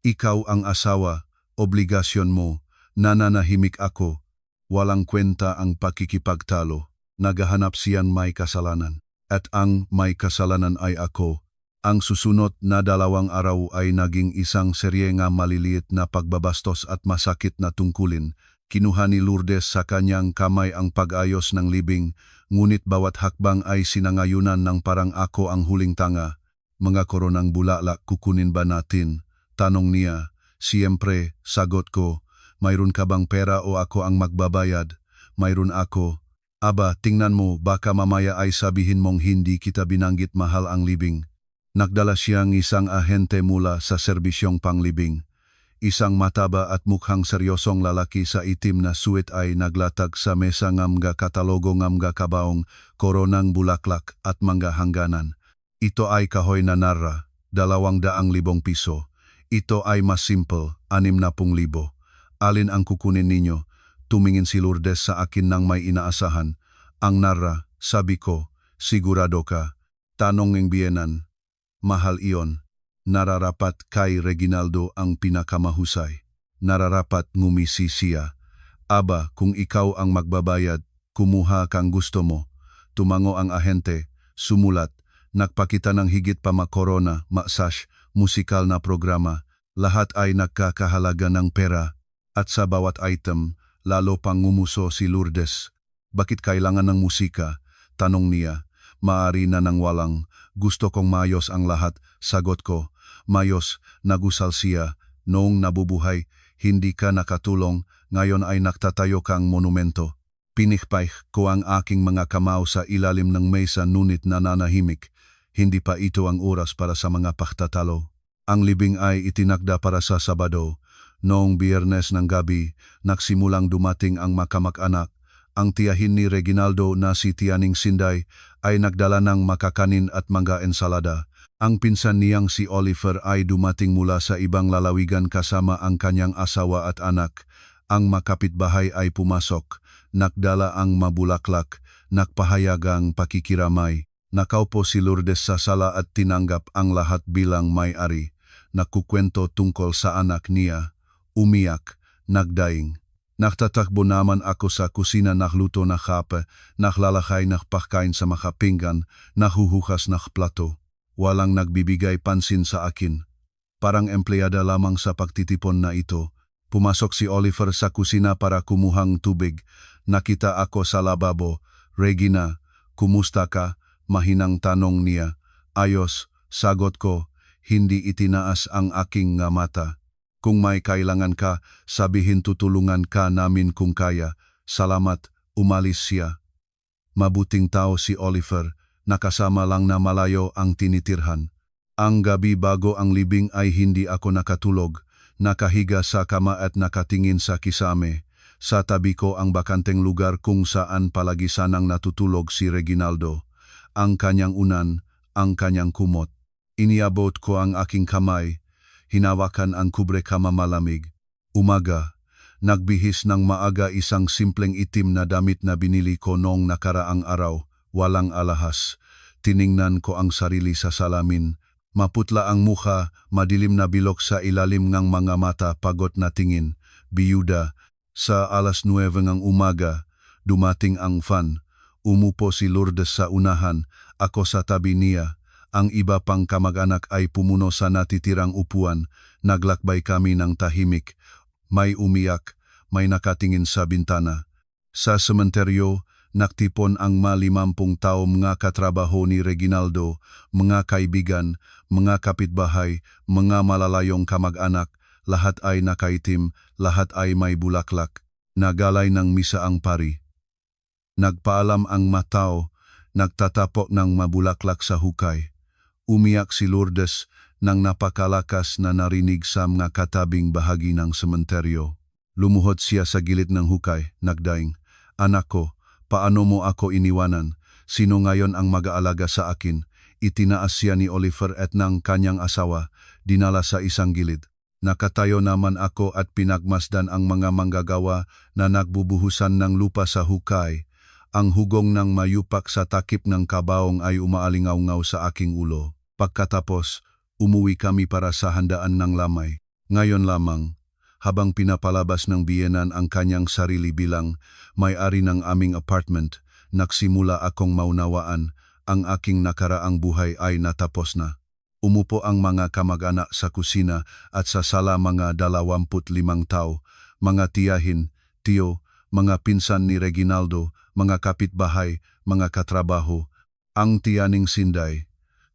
Ikaw ang asawa. Obligasyon mo. Nananahimik ako. Walang kwenta ang pakikipagtalo. Naghahanap siyan may kasalanan. At ang may kasalanan ay ako. Ang susunod na 2 araw ay naging isang serye nga maliliit na pagbabastos at masakit na tungkulin. Kinuha ni Lourdes sa kanyang kamay ang pag-ayos ng libing, ngunit bawat hakbang ay sinangayunan ng parang ako ang huling tanga. Mga koronang bulaklak kukunin ba natin? Tanong niya. Siyempre, sagot ko. Mayroon ka bang pera o ako ang magbabayad? Mayroon ako. Aba, tingnan mo, baka mamaya ay sabihin mong hindi kita binanggit mahal ang libing. Nagdala siyang isang ahente mula sa serbisyong panglibing. Isang mataba at mukhang seryosong lalaki sa itim na suit ay naglatag sa mesa ngamga katalogo ngamga kabaong, koronang bulaklak at mga hangganan. Ito ay kahoy na narra, 200,000 piso. Ito ay mas simple, 60,000. Alin ang kukunin ninyo? Tumingin si Lourdes sa akin nang may inaasahan. Ang narra, sabi ko, sigurado ka? Tanong ng biyenan. Mahal iyon. Nararapat kay Reginaldo ang pinakamahusay. Nararapat ngumisi siya. Aba, kung ikaw ang magbabayad, kumuha kang gusto mo. Tumango ang ahente, sumulat, nagpakita ng higit pa makorona, massage, musikal na programa. Lahat ay nagkakahalaga ng pera. At sa bawat item, lalo pang ngumuso si Lourdes. Bakit kailangan ng musika? Tanong niya. Maari na nang walang. Gusto kong mayos ang lahat. Sagot ko. Mayos, nagusal siya. Noong nabubuhay, hindi ka nakatulong. Ngayon ay nagtatayo kang monumento. Pinikpay ko ang aking mga kamao sa ilalim ng mesa nunit nananahimik. Hindi pa ito ang oras para sa mga pagtatalo. Ang libing ay itinakda para sa Sabado. Noong Biyernes ng gabi, nagsimulang dumating ang makamag-anak. Ang tiyahin ni Reginaldo na si Tiyaning Sinday ay nagdala ng makakanin at mga ensalada. Ang pinsan niyang si Oliver ay dumating mula sa ibang lalawigan kasama ang kanyang asawa at anak. Ang makapitbahay ay pumasok, nagdala ang mabulaklak, nagpahayagang pakikiramay. Nakaupo si Lourdes sa sala at tinanggap ang lahat bilang may-ari. Nakukwento tungkol sa anak niya, umiyak, nagdaing. Nagtatakbo naman ako sa kusina, nakluto na kape, naklalakay ng pagkain sa mga pinggan, nahuhukas ng plato. Walang nagbibigay pansin sa akin. Parang empleyada lamang sa pagtitipon na ito. Pumasok si Oliver sa kusina para kumuhang tubig. Nakita ako sa lababo. Regina, kumusta ka? Mahinang tanong niya. Ayos, sagot ko. Hindi itinaas ang aking mata. Kung may kailangan ka, sabihin, tutulungan ka namin kung kaya. Salamat, umalis siya. Mabuting tao si Oliver, nakasama lang na malayo ang tinitirhan. Ang gabi bago ang libing ay hindi ako nakatulog, nakahiga sa kama at nakatingin sa kisame. Sa tabi ko ang bakanteng lugar kung saan palagi sanang natutulog si Reginaldo. Ang kanyang unan, ang kanyang kumot. Iniabot ko ang aking kamay. Hinawakan ang kubre kama malamig. Umaga, nagbihis ng maaga isang simpleng itim na damit na binili ko noong nakaraang araw, walang alahas. Tiningnan ko ang sarili sa salamin. Maputla ang mukha, madilim na bilog sa ilalim ng mga mata, pagod na tingin. Biyuda, sa 9:00 ng umaga, dumating ang fan. Umupo si Lourdes sa unahan, ako sa tabi niya. Ang iba pang kamag-anak ay pumuno sa natitirang upuan. Naglakbay kami ng tahimik. May umiyak, may nakatingin sa bintana. Sa sementeryo, naktipon ang 50 tao, mga katrabaho ni Reginaldo, mga kaibigan, mga kapitbahay, mga malalayong kamag-anak. Lahat ay nakaitim, lahat ay may bulaklak. Nagalay ng misa ang pari. Nagpaalam ang matao, nagtatapok ng mabulaklak sa hukay. Umiyak si Lourdes nang napakalakas na narinig sa mga katabing bahagi ng sementeryo. Lumuhod siya sa gilid ng hukay, nagdaing, "Anak ko, paano mo ako iniwanan? Sino ngayon ang mag-aalaga sa akin?" Itinaas siya ni Oliver at ng kanyang asawa, dinala sa isang gilid. Nakatayo naman ako at pinagmasdan ang mga manggagawa na nagbubuhusan ng lupa sa hukay. Ang hugong ng mayupak sa takip ng kabaong ay umaalingaw-ngaw sa aking ulo. Pagkatapos, umuwi kami para sa handaan ng lamay. Ngayon lamang, habang pinapalabas ng biyenan ang kanyang sarili bilang may-ari ng aming apartment, nagsimula akong maunawaan, ang aking nakaraang buhay ay natapos na. Umupo ang mga kamag-anak sa kusina at sa sala, mga 25 tao, mga tiyahin, tiyo, mga pinsan ni Reginaldo, mga kapitbahay, mga katrabaho. Ang tiyaning Sinday,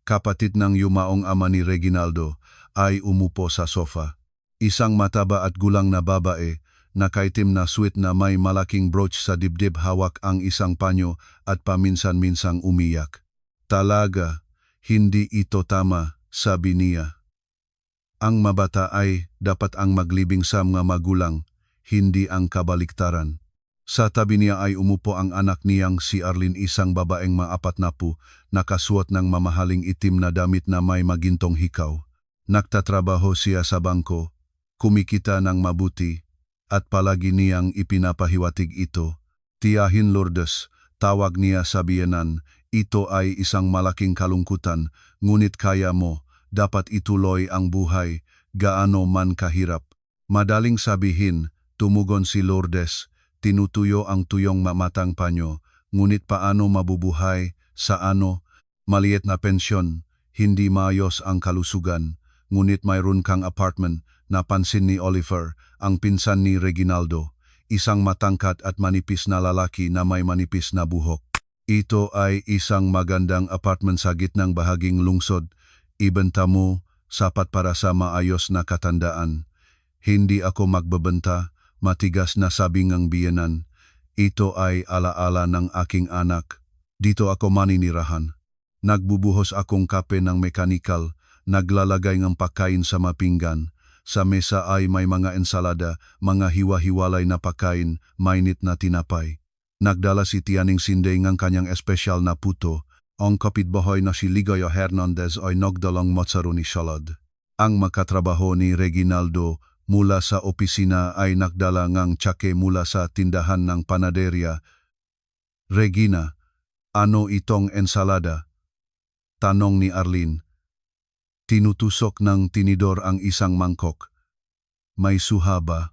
kapatid ng yumaong ama ni Reginaldo, ay umupo sa sofa. Isang mataba at gulang na babae, nakaitim na suit na may malaking brooch sa dibdib, hawak ang isang panyo at paminsan-minsang umiyak. "Talaga, hindi ito tama," sabi niya. "Ang mabata ay dapat ang maglibing sa mga magulang, hindi ang kabaliktaran." Sa tabi niya ay umupo ang anak niyang si Arlene, isang babaeng 40, nakasuot ng mamahaling itim na damit na may magintong hikaw. Nagtatrabaho siya sa bangko, kumikita ng mabuti, at palagi niyang ipinapahiwatig ito. "Tiyahin Lourdes," tawag niya sa biyenan, "ito ay isang malaking kalungkutan, ngunit kaya mo, dapat ituloy ang buhay, gaano man kahirap." "Madaling sabihin," tumugon si Lourdes, tinutuyo ang tuyong mamatang panyo, "ngunit paano mabubuhay, sa ano? Maliit na pensyon, hindi maayos ang kalusugan, ngunit mayroon kang apartment." Napansin ni Oliver, ang pinsan ni Reginaldo, isang matangkat at manipis na lalaki na may manipis na buhok. "Ito ay isang magandang apartment sa gitnang bahaging lungsod. Ibenta mo, sapat para sa maayos na katandaan." "Hindi ako magbebenta," matigas na sabi ng biyenan. "Ito ay alaala ng aking anak. Dito ako maninirahan." Nagbubuhos akong kape ng mekanikal, naglalagay ng pagkain sa mapinggan. Sa mesa ay may mga ensalada, mga hiwa-hiwalay na pagkain, mainit na tinapay. Nagdala si Tiyaning Sinday ng kanyang espesyal na puto. Ang kapitbahay na si Ligoyo Hernandez ay nagdalang matsaroni salad. Ang makatrabaho ni Reginaldo mula sa opisina ay nagdala ng tsake mula sa tindahan ng panaderya. "Regina, ano itong ensalada?" tanong ni Arlene. Tinutusok ng tinidor ang isang mangkok. "May suha ba?"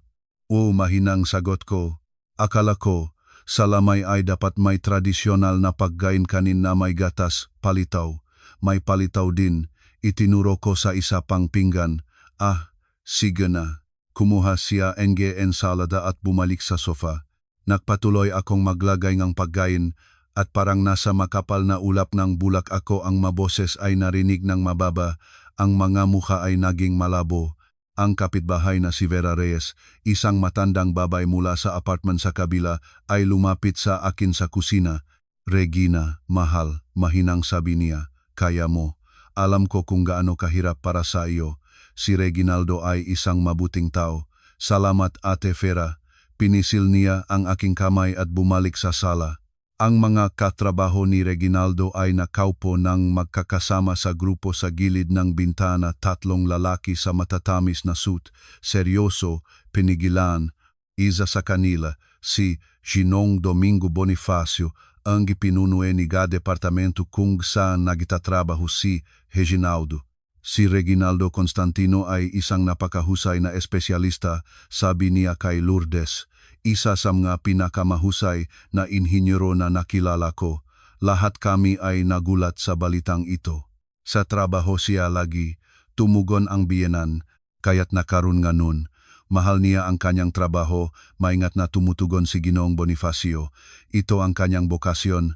O mahinang sagot ko. Akala ko, sa lamay ay dapat may tradisyonal na pagkain kanin na may gatas, palitaw. May palitaw din, itinuro ko sa isa pang pinggan. Ah, sige na. Kumuha siya ng ensalada at bumalik sa sofa. Nagpatuloy akong maglagay ng pagkain at parang nasa makapal na ulap ng bulak ako ang maboses ay narinig ng mababa, ang mga mukha ay naging malabo. Ang kapitbahay na si Vera Reyes, isang matandang babae mula sa apartment sa kabila, ay lumapit sa akin sa kusina. Regina, mahal, mahinang sabi niya, kaya mo. Alam ko kung gaano kahirap para sa iyo. Si Reginaldo ay isang mabuting tao. Salamat Ate Vera. Pinisil niya ang aking kamay at bumalik sa sala. Ang mga katrabaho ni Reginaldo ay nakaupo ng magkakasama sa grupo sa gilid ng bintana, tatlong lalaki sa matatamis na suit, seryoso, pinigilan. Isa sa kanila, si Ginong Domingo Bonifacio, ang ipinuno ni departamento kung saan nagtatrabaho si Reginaldo. Si Reginaldo Constantino ay isang napakahusay na espesyalista, sabi niya kay Lourdes. Isa sa mga pinakamahusay na inhinyero na nakilala ko. Lahat kami ay nagulat sa balitang ito. Sa trabaho siya lagi, tumugon ang biyenan, kaya't nakaroon nga nun. Mahal niya ang kanyang trabaho, maingat na tumutugon si Ginoong Bonifacio. Ito ang kanyang bokasyon,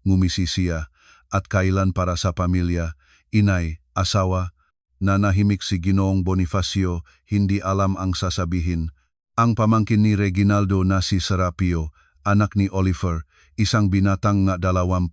ngumisi siya. At kailan para sa pamilya, inay, asawa, nanahimik si Ginoong Bonifacio, hindi alam ang sasabihin. Ang pamangkin ni Reginaldo na si Serapio, anak ni Oliver, isang binatang nga 20,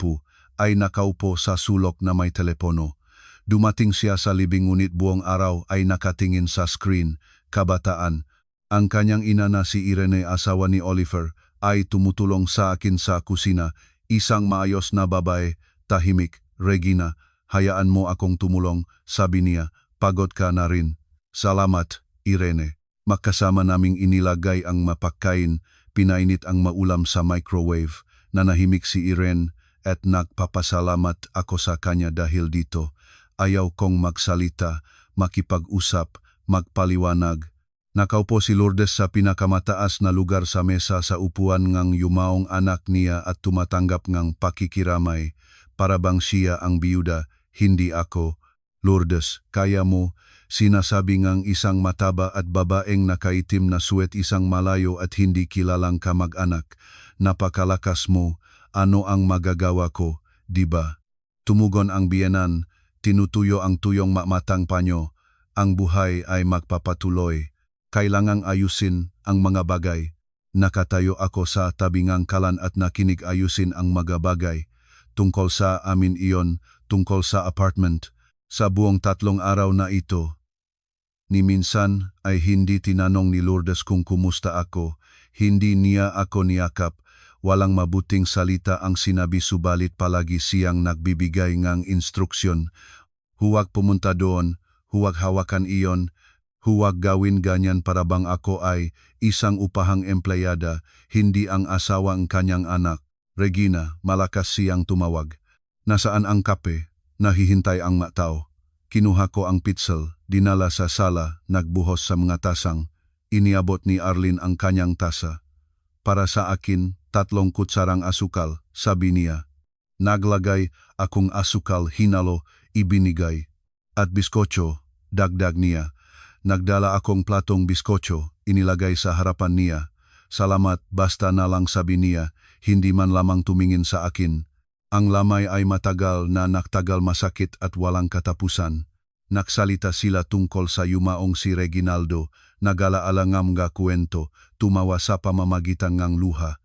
ay nakaupo sa sulok na may telepono. Dumating siya sa libing ngunit buong araw ay nakatingin sa screen, kabataan. Ang kanyang ina na si Irene, asawa ni Oliver, ay tumutulong sa akin sa kusina, isang maayos na babae, tahimik. Regina, hayaan mo akong tumulong, sabi niya, pagod ka na rin. Salamat, Irene. Magkasama naming inilagay ang mapakain, pinainit ang maulam sa microwave, nanahimik si Irene at nagpapasalamat ako sa kanya dahil dito. Ayaw kong magsalita, makipag-usap, magpaliwanag. Nakaupo si Lourdes sa pinakamataas na lugar sa mesa sa upuan ngang yumaong anak niya at tumatanggap ngang pakikiramay. Para bang siya ang biyuda, hindi ako. Lourdes, kaya mo. Sinasabi ngang isang mataba at babaeng nakaitim na suwet, isang malayo at hindi kilalang kamag-anak. Napakalakas mo, ano ang magagawa ko, di ba? Tumugon ang biyenan, tinutuyo ang tuyong matang panyo. Ang buhay ay magpapatuloy. Kailangang ayusin ang mga bagay. Nakatayo ako sa tabingang kalan at nakinig ayusin ang mga bagay. Tungkol sa amin iyon, tungkol sa apartment. Sa buong 3 araw na ito, ni minsan ay hindi tinanong ni Lourdes kung kumusta ako, hindi niya ako niyakap, walang mabuting salita ang sinabi subalit palagi siyang nagbibigay ngang instruksyon. Huwag pumunta doon, huwag hawakan iyon, huwag gawin ganyan para bang ako ay isang upahang empleyada, hindi ang asawa ng kanyang anak. Regina, malakas siyang tumawag. Nasaan ang kape? Nahihintay ang matao. Kinuha ko ang pitzel, dinala sa sala, nagbuhos sa mga tasang. Iniabot ni Arlene ang kanyang tasa. Para sa akin, 3 kutsarang asukal, sabi niya. Naglagay akong asukal, hinalo, ibinigay. At biskotso, dagdag niya. Nagdala akong platong biskotso, inilagay sa harapan niya. Salamat, basta na lang, sabi niya, hindi man lamang tumingin sa akin. Ang lamay ay matagal na naktagal, masakit at walang katapusan. Naksalita sila tungkol sa yumaong si Reginaldo, nagalaala ng mga kwento, tumawa sa pamamagitan ng luha.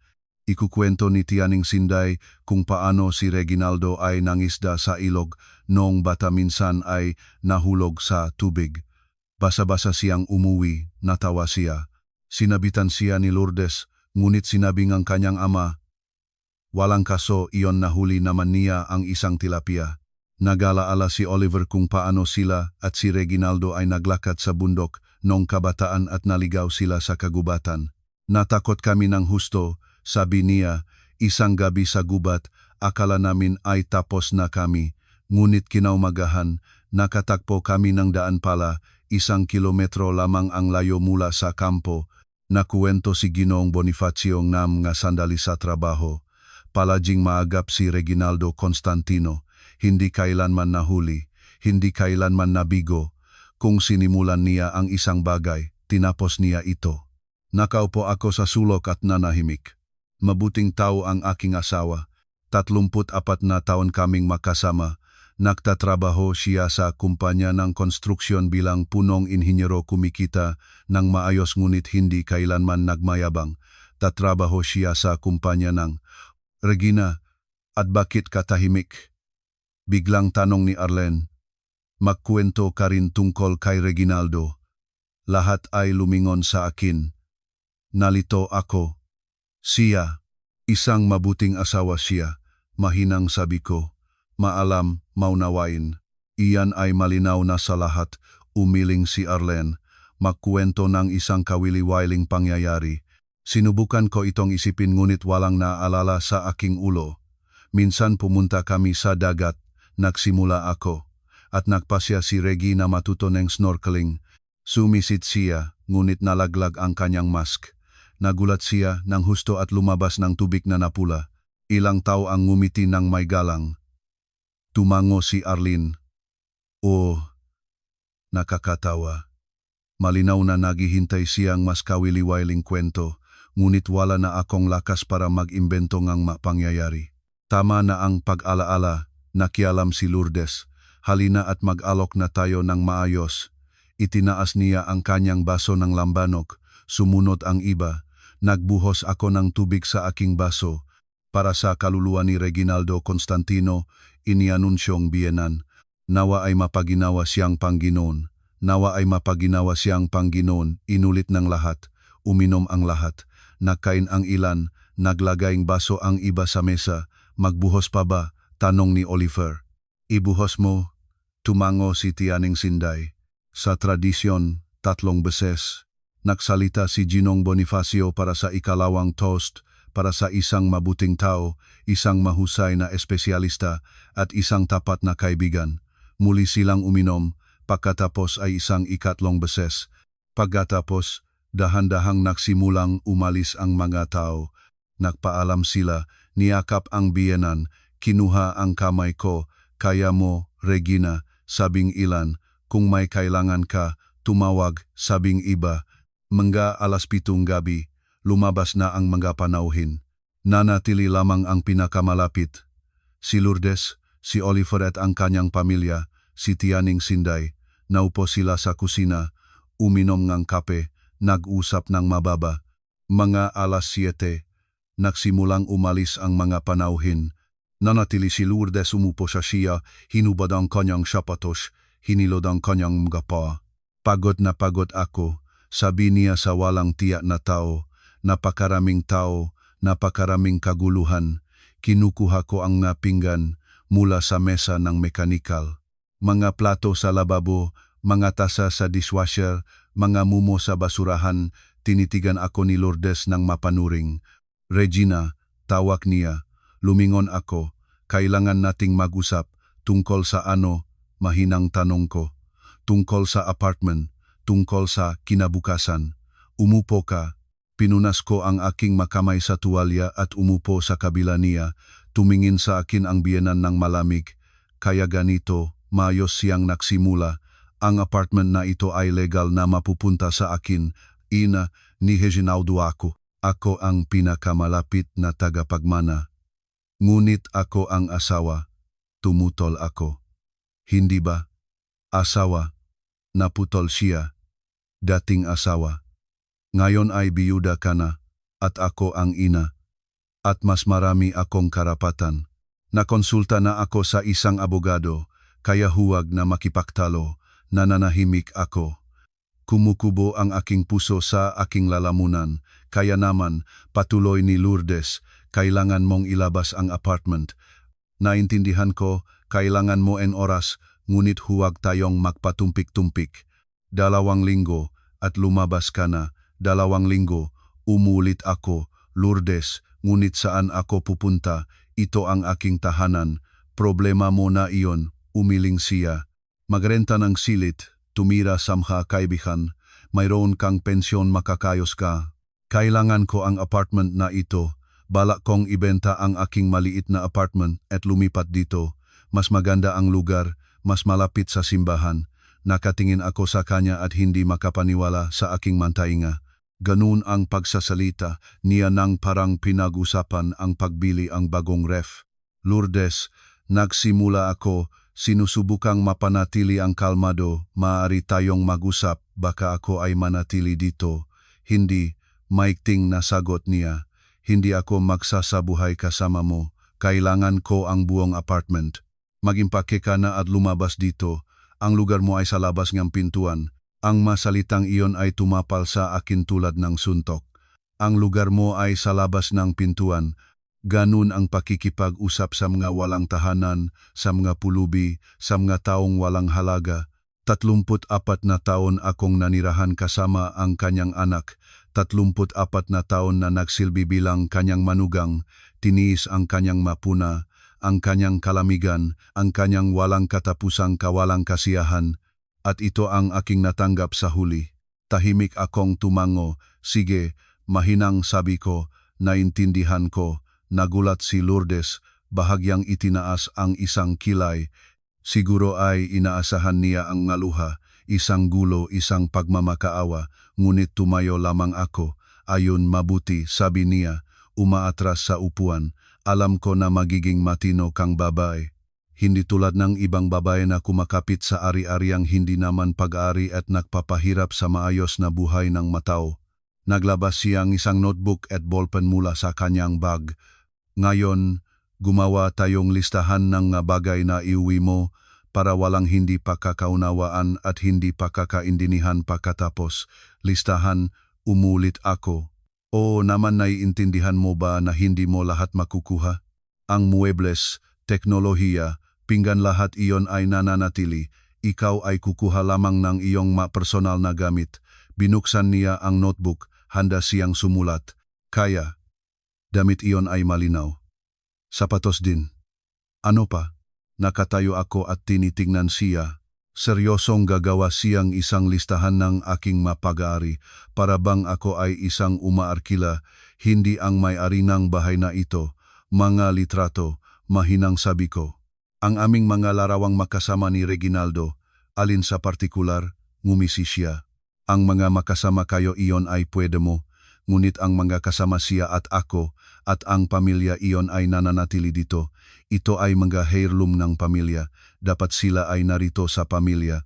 Ikukwento ni Tianing Sinday kung paano si Reginaldo ay nangisda sa ilog noong bata, minsan ay nahulog sa tubig. Basa-basa siyang umuwi, natawa siya. Sinabitan siya ni Lourdes, ngunit sinabi ng kanyang ama, walang kaso, iyon, nahuli naman niya ang isang tilapia. Nagalaala si Oliver kung paano sila at si Reginaldo ay naglakad sa bundok noong kabataan at naligaw sila sa kagubatan. Natakot kami ng husto, sabi niya, isang gabi sa gubat, akala namin ay tapos na kami. Ngunit kinaumagahan, nakatakpo kami ng daan pala, 1 kilometro lamang ang layo mula sa kampo, Nakuwento si Ginoong Bonifacio ngam nga sandali sa trabaho. Palaging maagap si Reginaldo Constantino, hindi kailanman nahuli, hindi kailanman nabigo. Kung sinimulan niya ang isang bagay, tinapos niya ito. Nakaupo ako sa sulok at nanahimik. Mabuting tao ang aking asawa. 34 na taon kaming makasama. Nagtatrabaho siya sa kumpanya ng konstruksyon bilang punong inhinyero, kumikita ng maayos ngunit hindi kailanman nagmayabang. Tatrabaho siya sa kumpanya ng Regina, at bakit ka tahimik? Biglang tanong ni Arlen. Magkwento ka rin tungkol kay Reginaldo. Lahat ay lumingon sa akin. Nalito ako. Siya, isang mabuting asawa siya, mahinang sabi ko. Maalam, maunawain. Iyan ay malinaw na sa lahat, umiling si Arlen. Magkwento ng isang kawili-wiling pangyayari. Sinubukan ko itong isipin ngunit walang naaalala sa aking ulo. Minsan pumunta kami sa dagat, nagsimula ako. At nagpasya si Regi na matuto ng snorkeling. Sumisid siya, ngunit nalaglag ang kanyang mask. Nagulat siya nang husto at lumabas ng tubig na napula. Ilang tao ang ngumiti ng may galang. Tumango si Arlene. Oh, nakakatawa. Malinaw na naghihintay siyang mas kawili-wiling kwento, ngunit wala na akong lakas para mag-imbento ng mapangyayari. Tama na ang pag-alaala, nakialam si Lourdes. Halina at mag-alok na tayo ng maayos. Itinaas niya ang kanyang baso ng lambanok, sumunod ang iba. Nagbuhos ako ng tubig sa aking baso. Para sa kaluluwa ni Reginaldo Constantino, inianunsyong biyenan. Nawa ay mapaginawa siyang Panginoon. Nawa ay mapaginawa siyang Panginoon. Inulit ng lahat. Uminom ang lahat. Nakain ang ilan. Naglagayng baso ang iba sa mesa. Magbuhos pa ba? Tanong ni Oliver. Ibuhos mo. Tumango si Tianing Sinday. Sa tradisyon, 3 beses. Nagsalita si Ginong Bonifacio para sa ikalawang toast, para sa isang mabuting tao, isang mahusay na espesyalista, at isang tapat na kaibigan. Muli silang uminom, pagkatapos ay isang ikatlong beses. Pagkatapos, dahan-dahang nagsimulang umalis ang mga tao. Nagpaalam sila, niyakap ang biyenan, kinuha ang kamay ko, kaya mo, Regina, sabing ilan, kung may kailangan ka, tumawag, sabing iba. Mga 7:00 gabi, lumabas na ang mga panauhin. Nanatili lamang ang pinakamalapit. Si Lourdes, si Oliver at ang kanyang pamilya, si Tianing Sinday, naupo sila sa kusina, uminom ng kape, nag-usap ng mababa. Mga 7:00, nagsimulang umalis ang mga panauhin. Nanatili si Lourdes, umupo sa siya, hinubad ang kanyang sapatos, hinilod ang kanyang mga paa. Pagod na pagod ako, sabi niya sa walang tiyak na tao. Napakaraming tao, napakaraming kaguluhan. Kinukuha ko ang pinggan mula sa mesa ng mekanikal. Mga plato sa lababo, mga tasa sa dishwasher, mga mumo sa basurahan. Tinitigan ako ni Lourdes ng mapanuring. Regina, tawag niya. Lumingon ako. Kailangan nating mag-usap. Tungkol sa ano? Mahinang tanong ko. Tungkol sa apartment. Tungkol sa kinabukasan. Umupo ka. Pinunas ko ang aking makamay sa tuwalya at umupo sa kabila niya. Tumingin sa akin ang biyenan ng malamig. Kaya ganito, maayos siyang nagsimula. Ang apartment na ito ay legal na mapupunta sa akin. Ina, ni Reginaldo ako. Ako ang pinakamalapit na tagapagmana. Ngunit ako ang asawa. Tumutol ako. Hindi ba? Asawa. Naputol siya. Dating asawa. Ngayon ay biyuda ka na, at ako ang ina. At mas marami akong karapatan. Nakonsulta na ako sa isang abogado, kaya huwag na makipaktalo, nananahimik ako. Kumukubo ang aking puso sa aking lalamunan, kaya naman, patuloy ni Lourdes, kailangan mong ilabas ang apartment. Naintindihan ko, kailangan mo en oras, ngunit huwag tayong magpatumpik-tumpik. 2 linggo, at lumabas ka na. 2 linggo, umulit ako, Lourdes, ngunit saan ako pupunta? Ito ang aking tahanan. Problema mo na iyon, umiling siya. Magrenta ng silit, tumira sa mga kaibigan, mayroon kang pensyon, makakayos ka. Kailangan ko ang apartment na ito. Balak kong ibenta ang aking maliit na apartment at lumipat dito. Mas maganda ang lugar, mas malapit sa simbahan. Nakatingin ako sa kanya at hindi makapaniwala sa aking mantainga. Ganun ang pagsasalita niya nang parang pinag-usapan ang pagbili ang bagong ref. Lourdes, nagsimula ako, sinusubukang mapanatili ang kalmado, maaari tayong mag-usap, baka ako ay manatili dito. Hindi, maikting na sagot niya. Hindi ako magsasabuhay kasama mo. Kailangan ko ang buong apartment. Magimpake ka na at lumabas dito. Ang lugar mo ay sa labas ng pintuan. Ang masalitang iyon ay tumapal sa akin tulad ng suntok. Ang lugar mo ay sa labas ng pintuan. Ganun ang pakikipag-usap sa mga walang tahanan, sa mga pulubi, sa mga taong walang halaga. 34 na taon akong nanirahan kasama ang kanyang anak. 34 na taon na nagsilbi bilang kanyang manugang, tiniis ang kanyang mapuna, ang kanyang kalamigan, ang kanyang walang katapusang kawalang kasiyahan, at ito ang aking natanggap sa huli. Tahimik akong tumango, sige, mahinang sabi ko, naintindihan ko, nagulat si Lourdes, bahagyang itinaas ang isang kilay. Siguro ay inaasahan niya ang ngaluha, isang gulo, isang pagmamakaawa, ngunit tumayo lamang ako. Ayun, mabuti, sabi niya, umaatras sa upuan. Alam ko na magiging matino kang babae. Hindi tulad ng ibang babae na kumakapit sa ari-ariang hindi naman pag-ari at nagpapahirap sa maayos na buhay ng matao. Naglabas siyang isang notebook at ballpen mula sa kanyang bag. Ngayon, gumawa tayong listahan ng bagay na iuwi mo para walang hindi pakakaunawaan at hindi pakakaindinihan pagkatapos. Listahan, umulit ako. O naman, naiintindihan mo ba na hindi mo lahat makukuha? Ang muebles, teknolohiya, pinggan, lahat iyon ay nananatili. Ikaw ay kukuha lamang ng iyong personal na gamit. Binuksan niya ang notebook, handa siyang sumulat. Kaya, damit iyon ay malinaw. Sapatos din. Ano pa? Nakatayo ako at tinitingnan siya. Seryosong gagawa siyang isang listahan ng aking mapag-aari para bang ako ay isang umaarkila, hindi ang may-ari ng bahay na ito. Mga litrato, mahinang sabi ko. Ang aming mga larawang makasama ni Reginaldo, alin sa partikular, ngumisi siya. Ang mga makasama kayo iyon ay pwede mo, ngunit ang mga kasama siya at ako at ang pamilya iyon ay nananatili dito. Ito ay mga heirloom ng pamilya, dapat sila ay narito sa pamilya.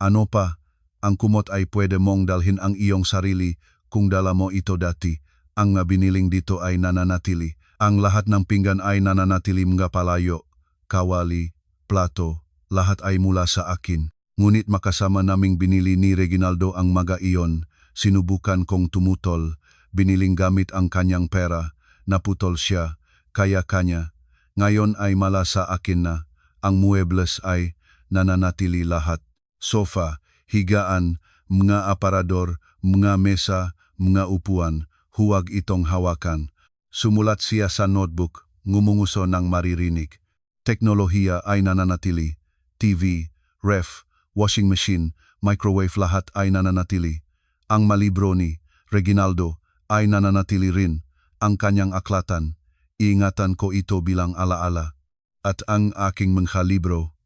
Ano pa, ang kumot ay pwede mong dalhin ang iyong sarili kung dala mo ito dati. Ang biniling dito ay nananatili. Ang lahat ng pinggan ay nananatili, mga palayo, kawali, plato, lahat ay mula sa akin. Ngunit makasama naming binili ni Reginaldo ang mga iyon. Sinubukan kong tumutol, biniling gamit ang kanyang pera, naputol siya, kaya kanya. Ngayon ay mala sa akin na, ang muebles ay nananatili lahat. Sofa, higaan, mga aparador, mga mesa, mga upuan, huwag itong hawakan. Sumulat siya sa notebook, ngumunguso ng maririnig. Teknolohiya ay nananatili. TV, ref, washing machine, microwave, lahat ay nananatili. Ang malibro ni Reginaldo ay nananatili rin. Ang kanyang aklatan, iingatan ko ito bilang alaala. At ang aking mga libro,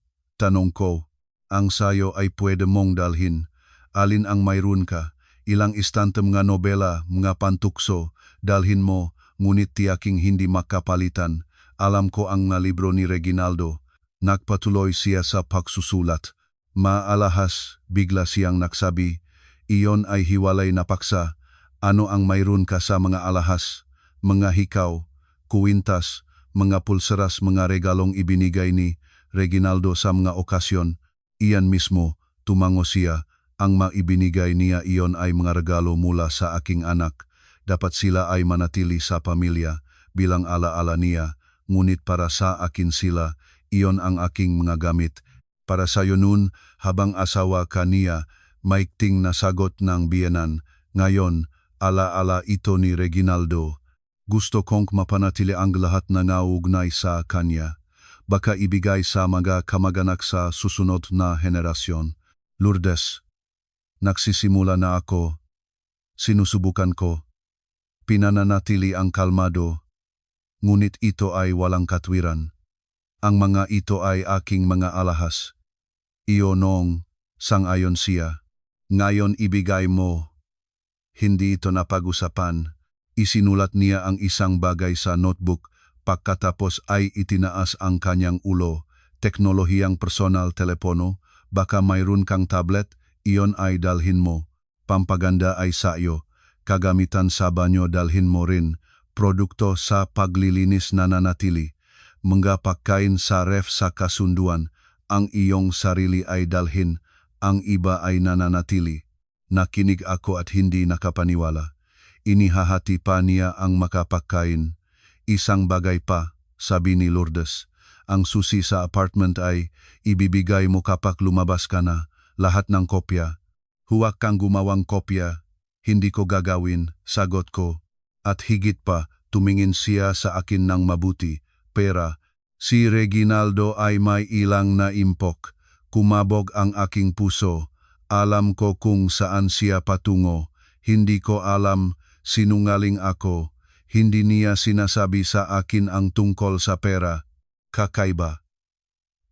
tanong ko, ang sayo ay pwede mong dalhin. Alin ang mayroon ka? Ilang istante, mga nobela, mga pantukso, dalhin mo, ngunit tiyaking hindi makapalitan. Alam ko ang libro ni Reginaldo. Nagpatuloy siya sa pagsusulat. Maalahas, bigla siyang nagsabi, iyon ay hiwalay na paksa. Ano ang mayroon ka sa mga alahas? Mga hikaw, kuwintas, mga pulseras, mga regalong ibinigay ni Reginaldo sa mga okasyon. Iyan mismo, tumango siya, ang maibinigay niya iyon ay mga regalo mula sa aking anak. Dapat sila ay manatili sa pamilya bilang alaala niya, ngunit para sa akin sila, iyon ang aking mga gamit. Para sayo nun, habang asawa ka niya, maikting na sagot ng biyenan. Ngayon, alaala ito ni Reginaldo. Gusto kong mapanatili ang lahat na nauugnay sa kanya. Baka ibigay sa mga kamag-anak sa susunod na henerasyon. Lourdes, nagsisimula na ako. Sinusubukan ko. Pinananatili ang kalmado. Ngunit ito ay walang katwiran. Ang mga ito ay aking mga alahas. Iyonong, sang-ayon siya. Ngayon ibigay mo. Hindi ito napag-usapan. Isinulat niya ang isang bagay sa notebook, pagkatapos ay itinaas ang kanyang ulo. Teknolohiyang personal telepono, baka mayroon kang tablet, iyon ay dalhin mo. Pampaganda ay sa iyo. Kagamitan sa banyo dalhin mo rin. Produkto sa paglilinis nananatili. Mga pagkain sa ref sa kasunduan. Ang iyong sarili ay dalhin. Ang iba ay nananatili. Nakinig ako at hindi nakapaniwala. Inihahati pa niya ang makapagkain. Isang bagay pa, sabi ni Lourdes. Ang susi sa apartment ay ibibigay mo kapag lumabas ka na. Lahat ng kopya. Huwag kang gumawang kopya. Hindi ko gagawin, sagot ko. At higit pa, tumingin siya sa akin ng mabuti. Pera, si Reginaldo ay may ilang na impok. Kumabog ang aking puso. Alam ko kung saan siya patungo. Hindi ko alam, sinungaling ako. Hindi niya sinasabi sa akin ang tungkol sa pera. Kakaiba.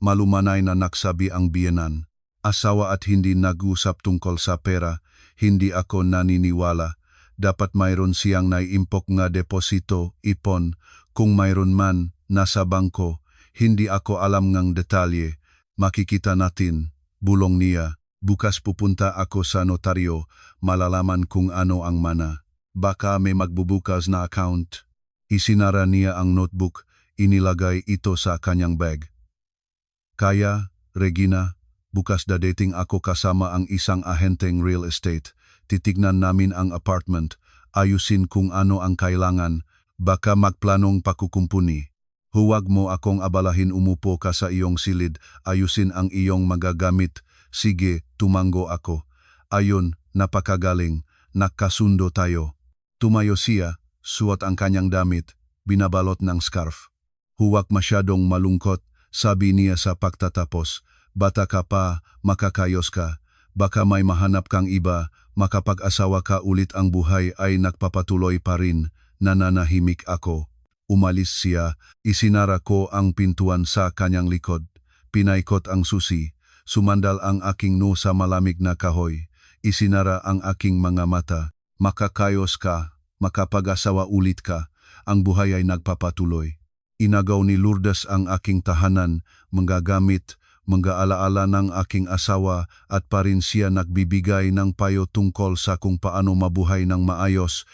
Malumanay na naksabi ang biyenan. Asawa at hindi nag-usap tungkol sa pera. Hindi ako naniniwala. Dapat mayroon siyang naiimpok nga deposito, ipon. Kung mayroon man, nasa bangko. Hindi ako alam ngang detalye. Makikita natin, bulong niya. Bukas pupunta ako sa notaryo, malalaman kung ano ang mana. Baka may magbubukas na account. Isinara niya ang notebook, inilagay ito sa kanyang bag. Kaya, Regina, bukas dadating ako kasama ang isang ahenteng real estate. Titignan namin ang apartment, ayusin kung ano ang kailangan, baka magplanong pakukumpuni. Huwag mo akong abalahin, umupo ka sa iyong silid, ayusin ang iyong magagamit. Sige, tumango ako. Ayon, napakagaling, nakasundo tayo. Tumayo siya, suot ang kanyang damit, binabalot ng scarf. Huwag masyadong malungkot, sabi niya sa pagtatapos. Bata ka pa, makakayos ka. Baka may mahanap kang iba, makapag-asawa ka ulit, ang buhay ay nagpapatuloy pa rin. Nananahimik ako. Umalis siya, isinara ko ang pintuan sa kanyang likod. Pinaikot ang susi, sumandal ang aking noo sa malamig na kahoy. Isinara ang aking mga mata. Makakayos ka, makapag-asawa ulit ka, ang buhay ay nagpapatuloy. Inagaw ni Lourdes ang aking tahanan, mga gamit, mga alaala ng aking asawa, at pa rin siya nagbibigay ng payo tungkol sa kung paano mabuhay ng maayos.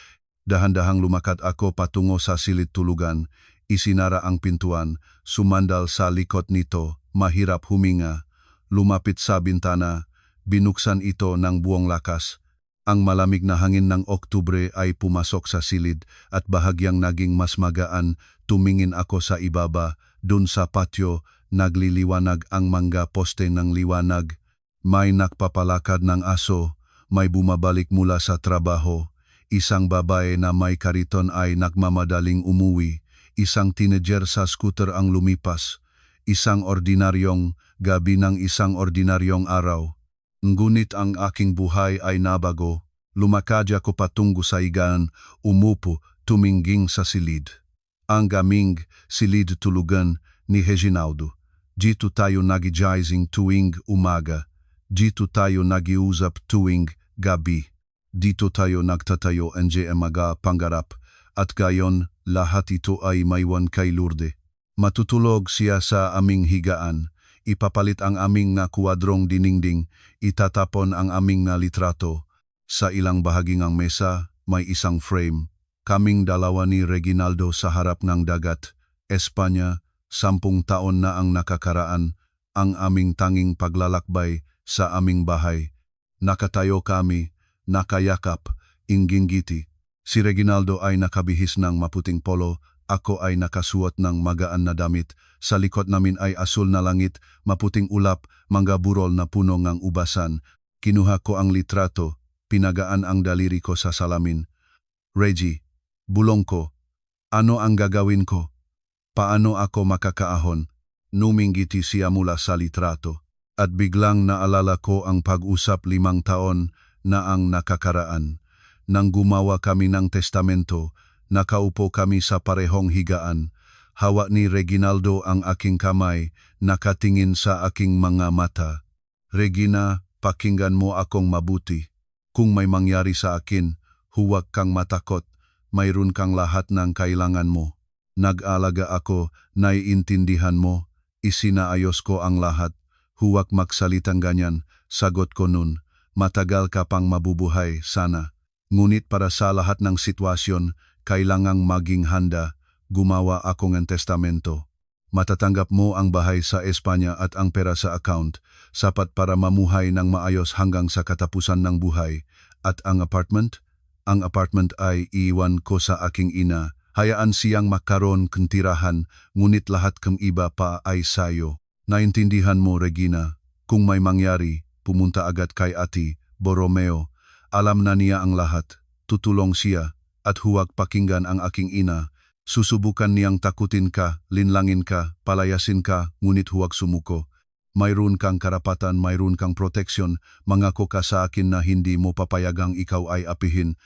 Dahan-dahang lumakad ako patungo sa silid tulugan. Isinara ang pintuan, sumandal sa likod nito, mahirap huminga. Lumapit sa bintana, binuksan ito ng buong lakas. Ang malamig na hangin ng Oktubre ay pumasok sa silid at bahagyang naging mas magaan. Tumingin ako sa ibaba, dun sa patio, nagliliwanag ang mga poste ng liwanag. May nakpapalakad ng aso, may bumabalik mula sa trabaho. Isang babae na may kariton ay nagmamadaling umuwi. Isang teenager sa scooter ang lumipas. Isang ordinaryong gabi ng isang ordinaryong araw. Ngunit ang aking buhay ay nabago. Lumakad ako patungo sa higaan, umupo, tumingging sa silid. Ang gaming silid tulugan ni Reginaldo. Dito tayo nag-gizing tuwing umaga. Dito tayo nag-iusap tuwing gabi. Dito tayo nagtatayo ng mga pangarap. At gayon, lahat ito ay maiwan kay Lourdes. Matutulog siya sa aming higaan. Ipapalit ang aming nga kuwadrong dinding. Itatapon ang aming nga litrato. Sa ilang bahagi ng mesa, may isang frame. Kaming dalawa ni Reginaldo sa harap ng dagat. Espanya, 10 taon na ang nakakaraan. Ang aming tanging paglalakbay sa aming bahay. Nakatayo kami, nakayakap, inggingiti. Si Reginaldo ay nakabihis ng maputing polo, ako ay nakasuot ng magaan na damit. Sa likod namin ay asul na langit, maputing ulap, mga burol na puno ng ubasan. Kinuha ko ang litrato, pinagaan ang daliri ko sa salamin. Reggie, bulong ko, ano ang gagawin ko? Paano ako makakaahon? Numinggiti siya mula sa litrato. At biglang naalala ko ang pag-usap 5 taon na ang nakakaraan. nang gumawa kami ng testamento, nakaupo kami sa parehong higaan. Hawak ni Reginaldo ang aking kamay, nakatingin sa aking mga mata. Regina, pakinggan mo akong mabuti. Kung may mangyari sa akin, huwag kang matakot. Mayroon kang lahat ng kailangan mo. Nag-alaga ako, naiintindihan mo. Isinaayos ko ang lahat. Huwag magsalitang ganyan, sagot ko nun. Matagal ka pang mabubuhay, sana. Ngunit para sa lahat ng sitwasyon, kailangang maging handa. Gumawa ako ng testamento. Matatanggap mo ang bahay sa Espanya at ang pera sa account, sapat para mamuhay ng maayos hanggang sa katapusan ng buhay. At ang apartment? Ang apartment ay iiwan ko sa aking ina. Hayaan siyang makaroon ng tirahan, ngunit lahat ng iba pa ay sayo. Naintindihan mo, Regina, kung may mangyari, pumunta agad kay Ate Borromeo. Alam na niya ang lahat. Tutulong siya, at huwag pakinggan ang aking ina. Susubukan niyang takutin ka, linlangin ka, palayasin ka, ngunit huwag sumuko. Mayroon kang karapatan, mayroon kang proteksyon, mangako ka sa akin na hindi mo papayagang ikaw ay apihin.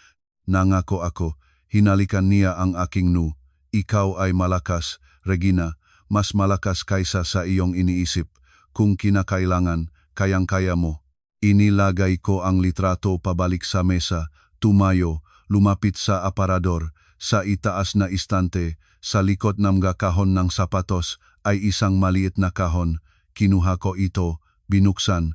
Nangako ako, hinalikan niya ang aking nu. Ikaw ay malakas, Regina, mas malakas kaysa sa iyong iniisip. Kung kinakailangan, kayang-kaya mo. Inilagay ko ang litrato pabalik sa mesa, tumayo, lumapit sa aparador. Sa itaas na istante, sa likod ng kahon ng sapatos ay isang maliit na kahon. Kinuha ko ito, binuksan.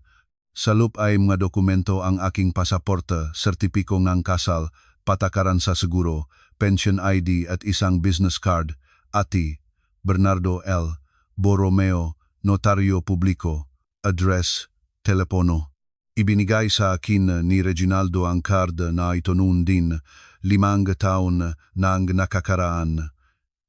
Sa loob ay mga dokumento ang aking pasaporte, sertipiko ng kasal, patakaran sa seguro, pension ID at isang business card. Ati, Bernardo L. Borromeo, Notaryo Publiko, address, telepono. Ibinigay sa akin ni Reginaldo ang card na ito noon din, 5 taon nang nakakaraan.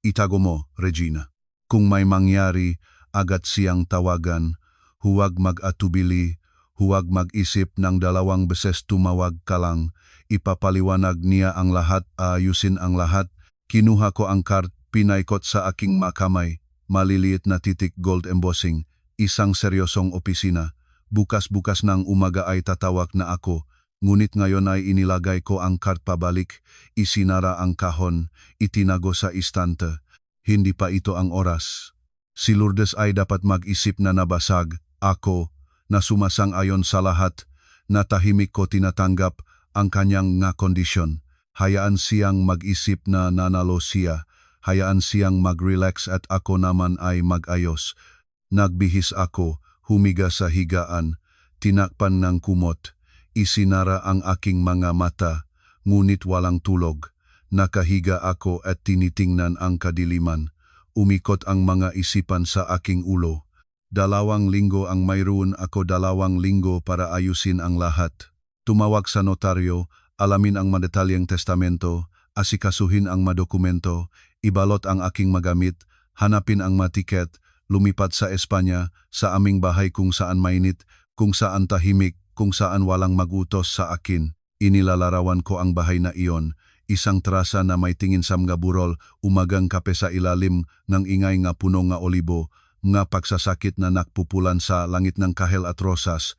Itago mo, Regina. Kung may mangyari, agad siyang tawagan. Huwag mag-atubili, huwag mag-isip ng 2 beses, tumawag ka lang. Ipapaliwanag niya ang lahat, ayusin ang lahat. Kinuha ko ang card, pinaikot sa aking makamay. Maliliit na titik, gold embossing, isang seryosong opisina. Bukas-bukas ng umaga ay tatawag na ako. Ngunit ngayon ay inilagay ko ang card pabalik, isinara ang kahon, itinago sa istante. Hindi pa ito ang oras. Si Lourdes ay dapat mag-isip na nabasag. Ako, na sumasang-ayon sa lahat, na tahimik ko tinatanggap ang kanyang nga kondisyon. Hayaan siyang mag-isip na nanalo siya. Hayaan siyang mag-relax at ako naman ay mag-ayos. Nagbihis ako, humiga sa higaan, tinakpan ng kumot. Isinara ang aking mga mata, ngunit walang tulog. Nakahiga ako at tinitingnan ang kadiliman. Umikot ang mga isipan sa aking ulo. 2 linggo ang mayroon ako, 2 linggo para ayusin ang lahat. Tumawag sa notaryo, alamin ang madetalyeng testamento, asikasuhin ang madokumento, ibalot ang aking magamit, hanapin ang matiket, lumipat sa Espanya, sa aming bahay kung saan mainit, kung saan tahimik, kung saan walang magutos sa akin. Inilalarawan ko ang bahay na iyon, isang trasa na may tingin sa mga burol, umagang kape sa ilalim ng ingay nga puno nga olibo, nga pagsasakit na nakpupulan sa langit ng kahel at rosas,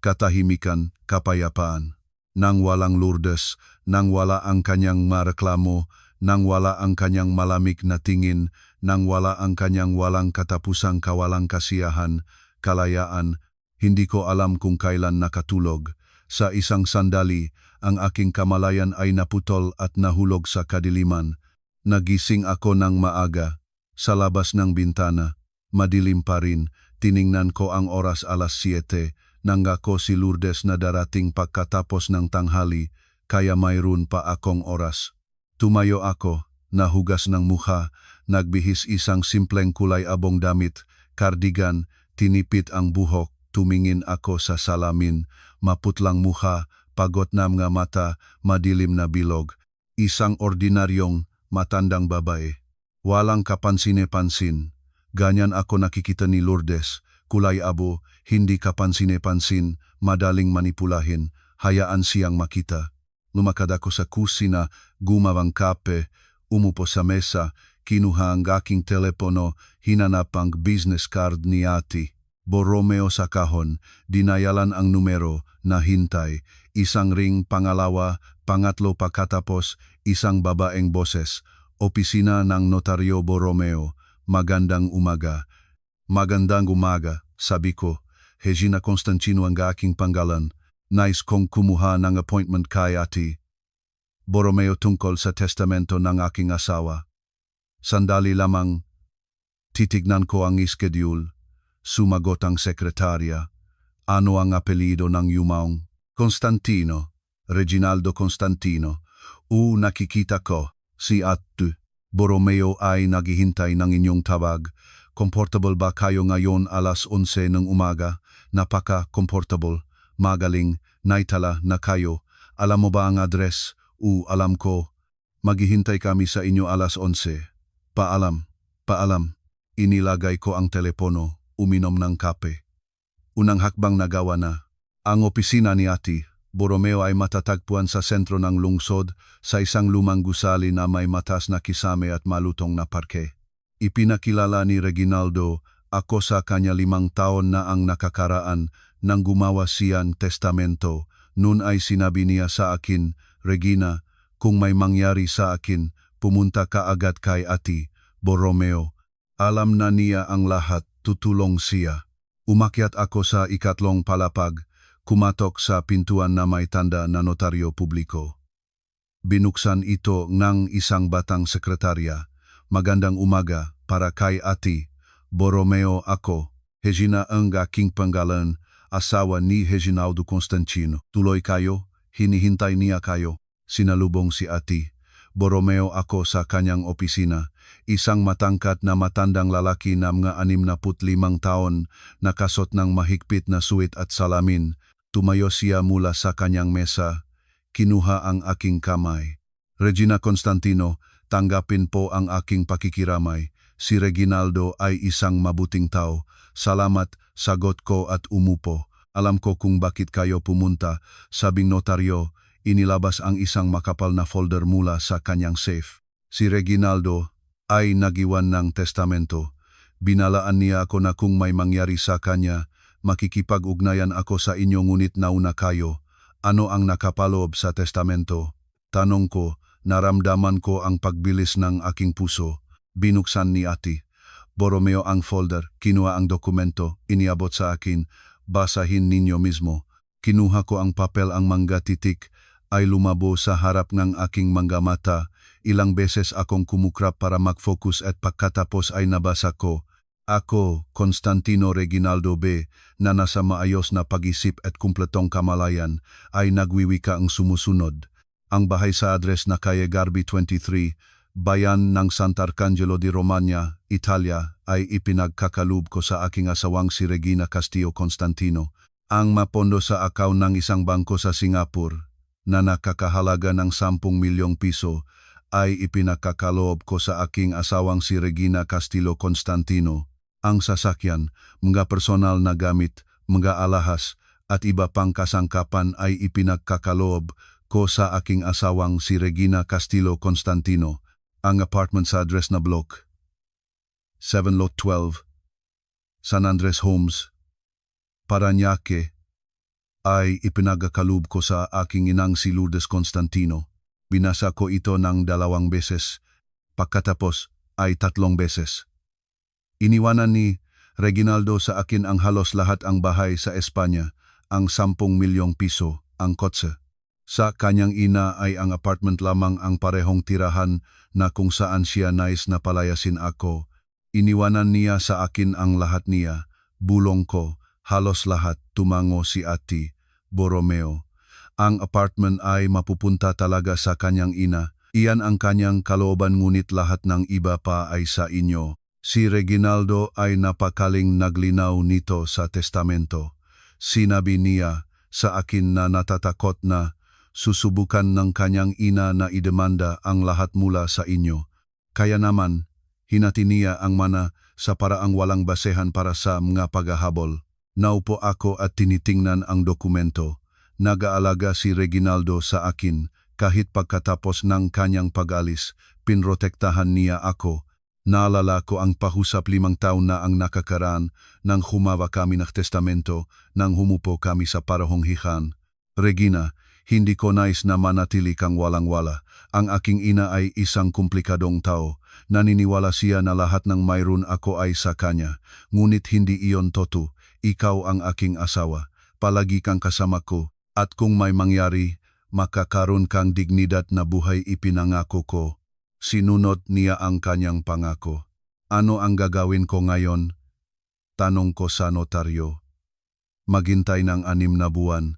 katahimikan, kapayapaan. Nang walang Lourdes, nang wala ang kanyang mareklamo, nang wala ang kanyang malamig na tingin, nang wala ang kanyang walang katapusang kawalang kasiyahan, kalayaan, hindi ko alam kung kailan nakatulog. Sa isang sandali, ang aking kamalayan ay naputol at nahulog sa kadiliman. Nagising ako ng maaga. Sa labas ng bintana, madilim pa rin, tiningnan ko ang oras 7:00. Nangako si Lourdes na darating pagkatapos ng tanghali, kaya mayroon pa akong oras. Tumayo ako, nahugas ng mukha, nagbihis isang simpleng kulay abong damit, cardigan, tinipit ang buhok. Tumingin ako sa salamin, maputlang mukha, pagod na mga mata, madilim na bilog. Isang ordinaryong, matandang babae. Walang kapansin-pansin. Ganyan ako nakikita ni Lourdes, kulay abo, hindi kapansin-pansin, madaling manipulahin, hayaan siyang makita. Lumakad ako sa kusina, gumawang kape, umupo sa mesa, kinuha ang aking telepono, hinanap ang business card ni Ate Borromeo sa kahon, dinayalan ang numero, nahintay, isang ring pangalawa, pangatlo pagkatapos, isang babaeng boses. Opisina ng Notaryo Borromeo, magandang umaga. Magandang umaga, sabi ko. Regina Constantino ang aking pangalan. Nais kong kumuha ng appointment kay Ate Borromeo tungkol sa testamento ng aking asawa. Sandali lamang, titignan ko ang schedule. Sumagot ang sekretarya. Ano ang apelido ng yumaong? Constantino. Reginaldo Constantino. Nakikita ko. Si Ate Borromeo ay naghihintay ng inyong tawag. Comfortable ba kayo ngayon alas 11 ng umaga? Napaka-comfortable. Magaling. Naitala na kayo. Alam mo ba ang address? Alam ko. Maghihintay kami sa inyo alas 11. Paalam. Inilagay ko ang telepono. Uminom ng kape. Unang hakbang nagawa na. Ang opisina ni Ate Borromeo ay matatagpuan sa sentro ng lungsod sa isang lumang gusali na may matas na kisame at malutong na parke. Ipinakilala ni Reginaldo ako sa kanya 5 taon na ang nakakaraan nang gumawa siyang testamento. Noon ay sinabi niya sa akin, Regina, kung may mangyari sa akin, pumunta ka agad kay Ate Borromeo. Alam na niya ang lahat, tutulong siya. Umakyat ako sa ikatlong palapag. Kumatok sa pintuan na may tanda na notaryo publiko. Binuksan ito ng isang batang sekretarya. Magandang umaga para kay Ate Borromeo ako. Regina ang aking pangalan, asawa ni Reginaldo Constantino. Tuloy kayo, hinihintay niya kayo. Sinalubong si Ate Borromeo ako sa kanyang opisina. Isang matangkat na matandang lalaki na mga 65 taon, nakasot ng mahigpit na suit at salamin. Tumayo siya mula sa kanyang mesa, kinuha ang aking kamay. Regina Constantino, tanggapin po ang aking pakikiramay. Si Reginaldo ay isang mabuting tao. Salamat, sagot ko at umupo. Alam ko kung bakit kayo pumunta, sabing notaryo. Inilabas ang isang makapal na folder mula sa kanyang safe. Si Reginaldo ay nagiwan ng testamento. Binalaan niya ako na kung may mangyari sa kanya, makikipag-ugnayan ako sa inyo ngunit nauna kayo. Ano ang nakapaloob sa testamento? Tanong ko, naramdaman ko ang pagbilis ng aking puso. Binuksan ni Ate Borromeo ang folder, kinuha ang dokumento, iniabot sa akin, basahin ninyo mismo. Kinuha ko ang papel, ang mga titik ay lumabo sa harap ng aking mga mata. Ilang beses akong kumukrap para mag-focus at pagkatapos ay nabasa ko. Ako, Constantino Reginaldo B., na nasa maayos na pag-isip at kumpletong kamalayan, ay nagwiwika ang sumusunod. Ang bahay sa address na Calle Garbi 23, bayan ng Sant'Arcangelo di Romagna, Italia, ay ipinagkakaloob ko sa aking asawang si Regina Castillo Constantino. Ang mapondo sa account ng isang bangko sa Singapore, na nakakahalaga ng 10 milyong piso, ay ipinakakaloob ko sa aking asawang si Regina Castillo Constantino. Ang sasakyan, mga personal na gamit, mga alahas, at iba pang kasangkapan ay ipinagkakaloob ko sa aking asawang si Regina Castillo Constantino. Ang apartment sa address na block 7 Lot 12, San Andres Homes, Parañaque, ay ipinagkakaloob ko sa aking inang si Lourdes Constantino. Binasa ko ito ng 2 beses, pagkatapos ay 3 beses. Iniwanan ni Reginaldo sa akin ang halos lahat ang bahay sa Espanya, ang 10 milyong piso, ang kotse. Sa kanyang ina ay ang apartment lamang ang parehong tirahan na kung saan siya nais na palayasin ako. Iniwanan niya sa akin ang lahat niya, bulong ko, halos lahat, tumango si Ate Borromeo. Ang apartment ay mapupunta talaga sa kanyang ina. Iyan ang kanyang kalooban ngunit lahat ng iba pa ay sa inyo. Si Reginaldo ay napakaling naglinaw nito sa testamento. Sinabi niya sa akin na natatakot na susubukan ng kanyang ina na idemanda ang lahat mula sa inyo. Kaya naman, hinati niya ang mana sa paraang walang basehan para sa mga paghahabol. Naupo ako at tinitingnan ang dokumento. Nag-aalaga si Reginaldo sa akin kahit pagkatapos ng kanyang pag-alis, pinrotektahan niya ako. Naalala ko ang pahusap 5 taon na ang nakakaraan nang humawa kami ng testamento nang humupo kami sa parahong hikan. Regina, Hindi ko nais na manatili kang walang-wala. Ang aking ina ay isang komplikadong tao. Naniniwala siya na lahat ng mayroon ako ay sa kanya. Ngunit hindi iyon totoo. Ikaw ang aking asawa. Palagi kang kasama ko. At kung may mangyari, makakaroon kang dignidad na buhay ipinangako ko. Sinunod niya ang kanyang pangako. Ano ang gagawin ko ngayon? Tanong ko sa notaryo. Maghintay ng 6 na buwan.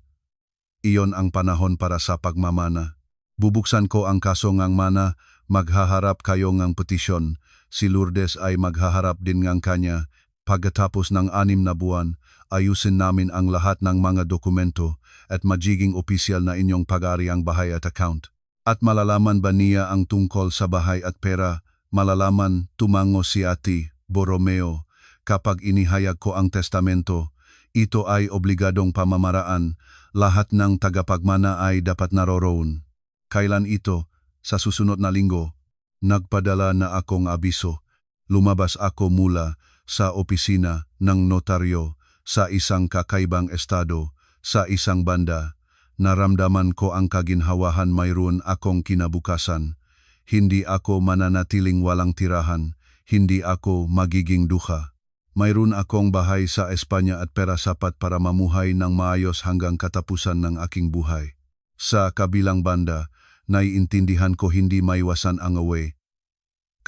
Iyon ang panahon para sa pagmamana. Bubuksan ko ang kaso ngang mana, maghaharap kayo ngang petisyon. Si Lourdes ay maghaharap din ngang kanya. Pagkatapos ng 6 na buwan, ayusin namin ang lahat ng mga dokumento at magiging opisyal na inyong pag-ari ang bahay at account. At malalaman ba niya ang tungkol sa bahay at pera? Malalaman, tumango si Ate Borromeo. Kapag inihayag ko ang testamento, ito ay obligadong pamamaraan. Lahat ng tagapagmana ay dapat naroroon. Kailan ito? Sa susunod na linggo. Nagpadala na akong abiso. Lumabas ako mula sa opisina ng notaryo sa isang kakaibang estado. Sa isang banda, naramdaman ko ang kaginhawahan, mayroon akong kinabukasan. Hindi ako mananatiling walang tirahan. Hindi ako magiging duha. Mayroon akong bahay sa Espanya at pera sapat para mamuhay ng maayos hanggang katapusan ng aking buhay. Sa kabilang banda, naiintindihan ko hindi maiwasan ang away.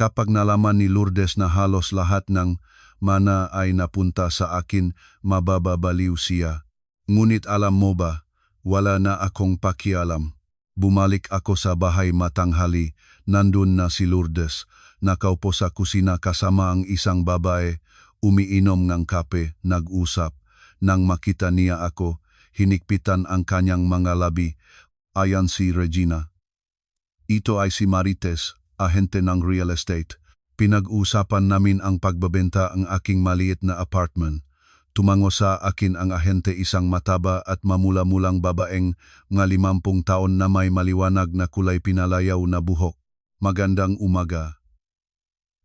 Kapag nalaman ni Lourdes na halos lahat ng mana ay napunta sa akin, mabababaliw siya. Ngunit alam mo ba, wala na akong pakialam. Bumalik ako sa bahay matanghali, nandun na si Lourdes. Nakaupo sa kusina kasama ang isang babae. Umiinom ng kape, nag-usap. Nang makita niya ako, hinikpitan ang kanyang mga labi. Ayan si Regina. Ito ay si Marites, ahente ng real estate. Pinag-usapan namin ang pagbabenta ang aking maliit na apartment. Tumango sa akin ang ahente, isang mataba at mamula-mulang babaeng nga 50 taon na may maliwanag na kulay pinalayaw na buhok. Magandang umaga.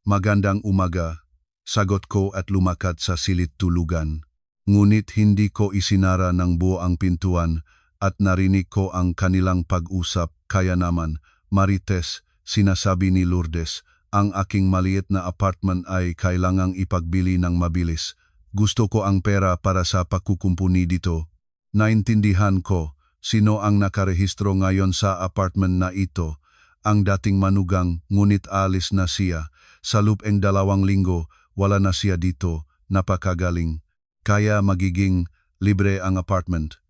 Magandang umaga. Sagot ko at lumakad sa silid tulugan. Ngunit hindi ko isinara ng buo ang pintuan at narinig ko ang kanilang pag-usap. Kaya naman, Marites, sinasabi ni Lourdes, ang aking maliit na apartment ay kailangang ipagbili ng mabilis. Gusto ko ang pera para sa pagkukumpuni dito. Naintindihan ko, sino ang nakarehistro ngayon sa apartment na ito. Ang dating manugang, ngunit alis na siya. Sa loob ng 2 linggo, wala na siya dito, napakagaling. Kaya magiging libre ang apartment.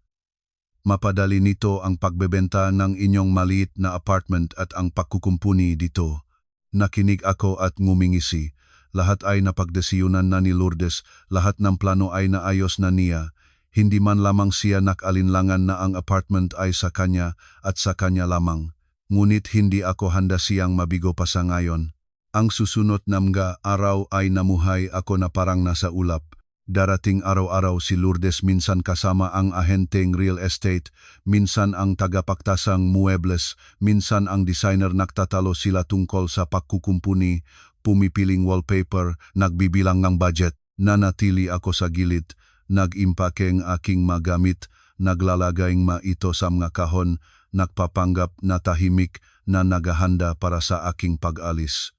Mapadali nito ang pagbebenta ng inyong maliit na apartment at ang pagkukumpuni dito. Nakinig ako at ngumingisi. Lahat ay napagdesiyunan na ni Lourdes, lahat ng plano ay naayos na niya. Hindi man lamang siya nakalinlangan na ang apartment ay sa kanya at sa kanya lamang. Ngunit hindi ako handa siyang mabigo pa sa ngayon. Ang susunod na mga araw ay namuhay ako na parang nasa ulap. Darating araw-araw si Lourdes, minsan kasama ang ahenteng real estate, minsan ang tagapagtasang muebles, minsan ang designer. Nagtatalo sila tungkol sa pagkukumpuni, pumipiling wallpaper, nagbibilang ng budget. Nanatili ako sa gilid, nag-impake ang aking magamit, naglalagay ito sa mga kahon, nagpapanggap na tahimik na naghahanda para sa aking pag-alis.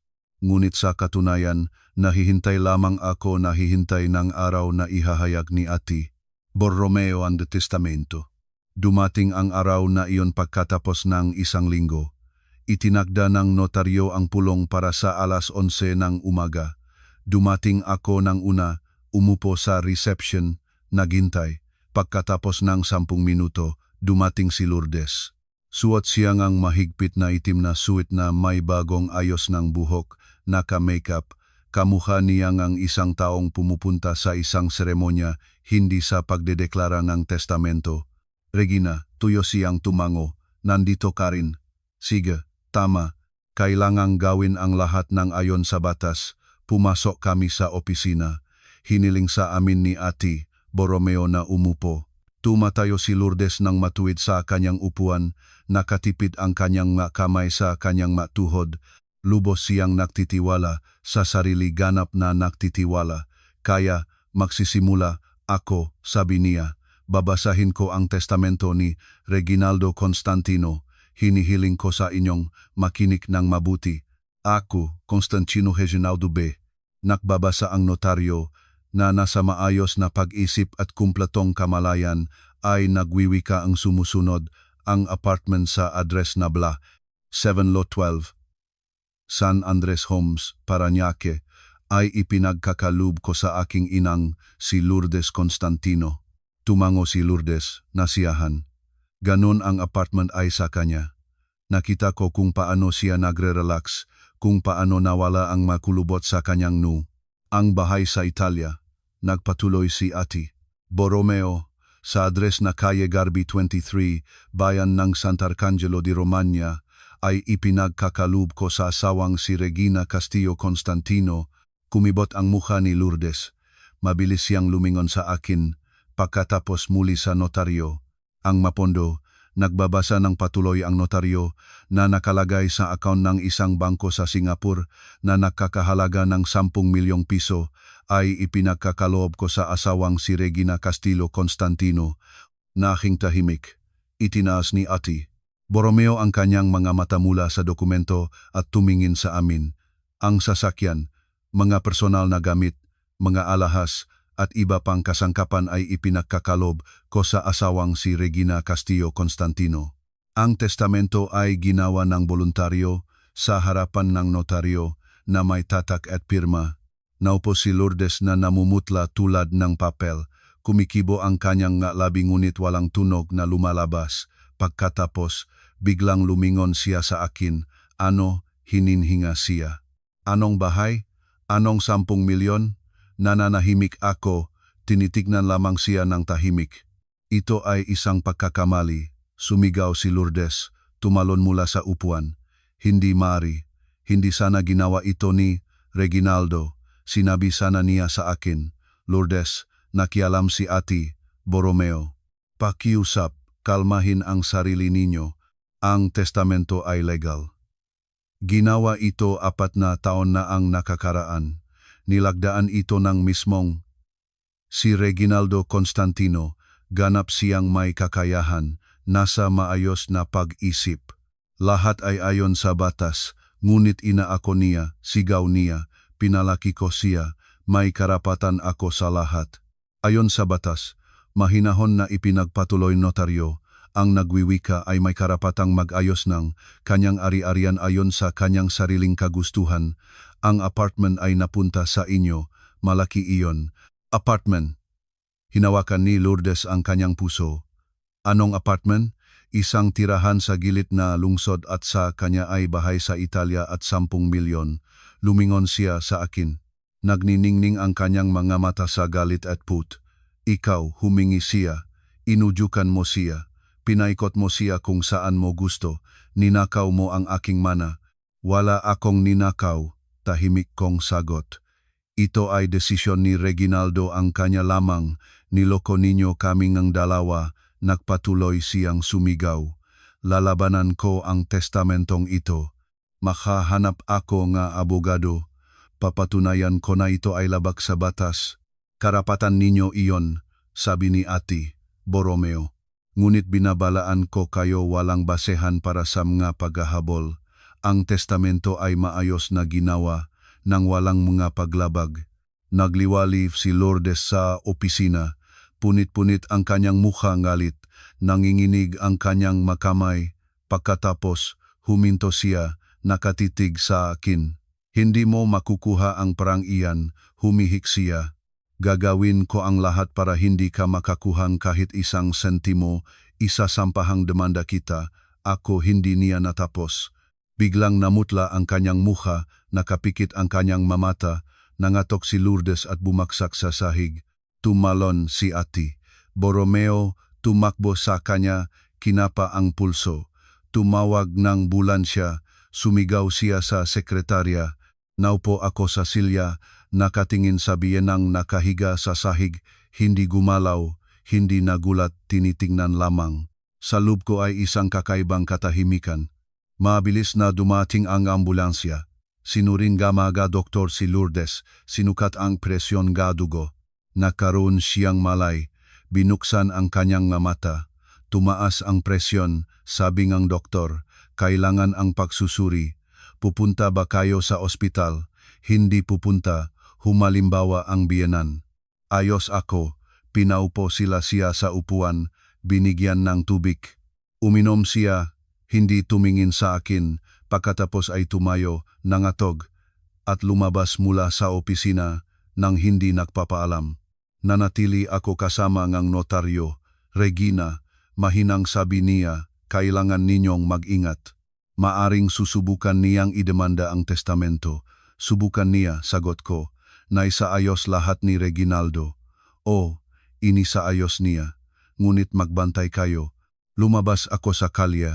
Ngunit sa katunayan, nahihintay lamang ako, nahihintay ng araw na ihahayag ni Ate Borromeo ang testamento. Dumating ang araw na iyon pagkatapos ng 1 linggo. Itinakda ng notaryo ang pulong para sa 11:00 ng umaga. Dumating ako ng una, umupo sa reception, naghintay. Pagkatapos ng 10 minuto, dumating si Lourdes. Suot siya ngang mahigpit na itim na suit na may bagong ayos ng buhok, naka-makeup. Kamukha niya ngang isang taong pumupunta sa isang seremonya, hindi sa pagdedeklara ng testamento. Regina, tuyo siyang tumango. Nandito ka rin. Sige, tama. Kailangang gawin ang lahat ng ayon sa batas. Pumasok kami sa opisina. Hiniling sa amin ni Ate Borromeo na umupo. Tumatayo si Lourdes nang matuwid sa kanyang upuan, nakatipid ang kanyang kamay sa kanyang tuhod. Lubos siyang nagtitiwala sa sarili, ganap na nagtitiwala. Kaya magsisimula ako, sabi niya. babasahin ko ang testamento ni Reginaldo Constantino. Hinihiling ko sa inyong makinig ng mabuti. Ako, Constantino Reginaldo B., nakbabasa ang notaryo na nasa maayos na pag-isip at kumpletong kamalayan ay nagwiwika ang sumusunod ang apartment sa address na bla 7 Lot 12, San Andres Homes, Parañaque, ay ipinagkakaloob ko sa aking inang si Lourdes Constantino. Tumango si Lourdes, nasiyahan. Ganon ang apartment ay sa kanya. Nakita ko kung paano siya nagre-relax, kung paano nawala ang makulubot sa kanyang Ang bahay sa Italia, nagpatuloy si Ati. Borromeo, sa address na Calle Garbi 23, bayan ng Sant'Arcangelo di Romagna, ay ipinagkakaloob ko sa asawang si Regina Castillo Constantino. Kumibot ang mukha ni Lourdes. Mabilis siyang lumingon sa akin, pagkatapos muli sa notaryo. Ang mapondo, nagbabasa ng patuloy ang notaryo na nakalagay sa account ng isang bangko sa Singapore na nakakahalaga ng 10 milyong piso ay ipinagkakaloob ko sa asawang si Regina Castillo Constantino. Naking tahimik, itinaas ni Ati. Borromeo ang kanyang mga mata mula sa dokumento at tumingin sa amin. Ang sasakyan, mga personal na gamit, mga alahas, at iba pang kasangkapan ay ipinagkakalob ko sa asawang si Regina Castillo Constantino. Ang testamento ay ginawa ng voluntaryo sa harapan ng notaryo na may tatak at pirma. Naupo si Lourdes na namumutla tulad ng papel. Kumikibo ang kanyang ngalabi ngunit walang tunog na lumalabas. Pagkatapos, biglang lumingon siya sa akin. Ano, hininhinga siya. Anong bahay? Anong 10 milyon? Nananahimik ako, tinitignan lamang siya ng tahimik. Ito ay isang pagkakamali, sumigaw si Lourdes, tumalon mula sa upuan. Hindi Mari, hindi sana ginawa ito ni Reginaldo, sinabi sana niya sa akin. Lourdes, nakialam si Ati, Borromeo. Pakiusap, kalmahin ang sarili ninyo, ang testamento ay legal. Ginawa ito 4 na taon na ang nakakaraan. Nilagdaan ito ng mismong si Reginaldo Constantino, ganap siyang may kakayahan, nasa maayos na pag-isip. Lahat ay ayon sa batas, ngunit inaako niya, sigaw niya, pinalaki ko siya, may karapatan ako sa lahat. Ayon sa batas, mahinahon na ipinagpatuloy notaryo, ang nagwiwika ay may karapatang mag-ayos ng kanyang ari-arian ayon sa kanyang sariling kagustuhan. Ang apartment ay napunta sa inyo, malaki iyon. Apartment. Hinawakan ni Lourdes ang kanyang puso. Anong apartment? Isang tirahan sa gilid na lungsod at sa kanya ay bahay sa Italia at 10 milyon. Lumingon siya sa akin. Nagniningning ang kanyang mga mata sa galit at put. Ikaw, humingi siya. Inujukan mo siya. Pinaikot mo siya kung saan mo gusto. Ninakaw mo ang aking mana. Wala akong ninakaw. Tahimik kong sagot. Ito ay desisyon ni Reginaldo ang kanya lamang. Niloko ninyo kaming ang dalawa. Nagpatuloy siyang sumigaw. Lalabanan ko ang testamentong ito. Makahanap ako nga abogado. Papatunayan ko na ito ay labag sa batas. Karapatan ninyo iyon, sabi ni Ati, Borromeo. Ngunit binabalaan ko kayo walang basehan para sa mga paghahabol. Ang testamento ay maayos na ginawa nang walang mga paglabag. Nagliwali si Lourdes sa opisina. Punit-punit ang kanyang mukha ngalit. Nanginginig ang kanyang makamay. Pagkatapos, huminto siya, nakatitig sa akin. Hindi mo makukuha ang parang iyan, humihik siya. Gagawin ko ang lahat para hindi ka makakuhang kahit isang sentimo. Isasampahang demanda kita. Ako hindi niya natapos. Biglang namutla ang kanyang mukha, nakapikit ang kanyang mamata, nangatok si Lourdes at bumaksak sa sahig. Tumalon si Ati. Borromeo, tumakbo sa kanya, kinapa ang pulso. Tumawag ng bulansya, sumigaw siya sa sekretarya. Naupo ako sa silya, nakatingin sa biyenang nakahiga sa sahig, hindi gumalaw, hindi nagulat, tinitingnan lamang. Sa loob ko ay isang kakaibang katahimikan. Mabilis na dumating ang ambulansya. Sinuring gamaga doktor si Lourdes, sinukat ang presyon ga dugo. Nakaroon siyang malay, Binuksan ang kanyang nga mata. Tumaas ang presyon, sabi ng doktor, kailangan ang pagsusuri. Pupunta ba kayo sa ospital? Hindi pupunta, humalimbawa ang biyenan. Ayos ako, pinaupo siya sa upuan, binigyan ng tubig. Uminom siya, hindi tumingin sa akin, pagkatapos ay tumayo, nangatog, at lumabas mula sa opisina nang hindi nagpapaalam. Nanatili ako kasama ng notaryo. Regina, mahinang sabi niya, kailangan ninyong mag-ingat. Maaring susubukan niyang idemanda ang testamento. Subukan niya, sagot ko. Naisaayos lahat ni Reginaldo. O, inisaayos niya. Ngunit magbantay kayo. Lumabas ako sa kalye.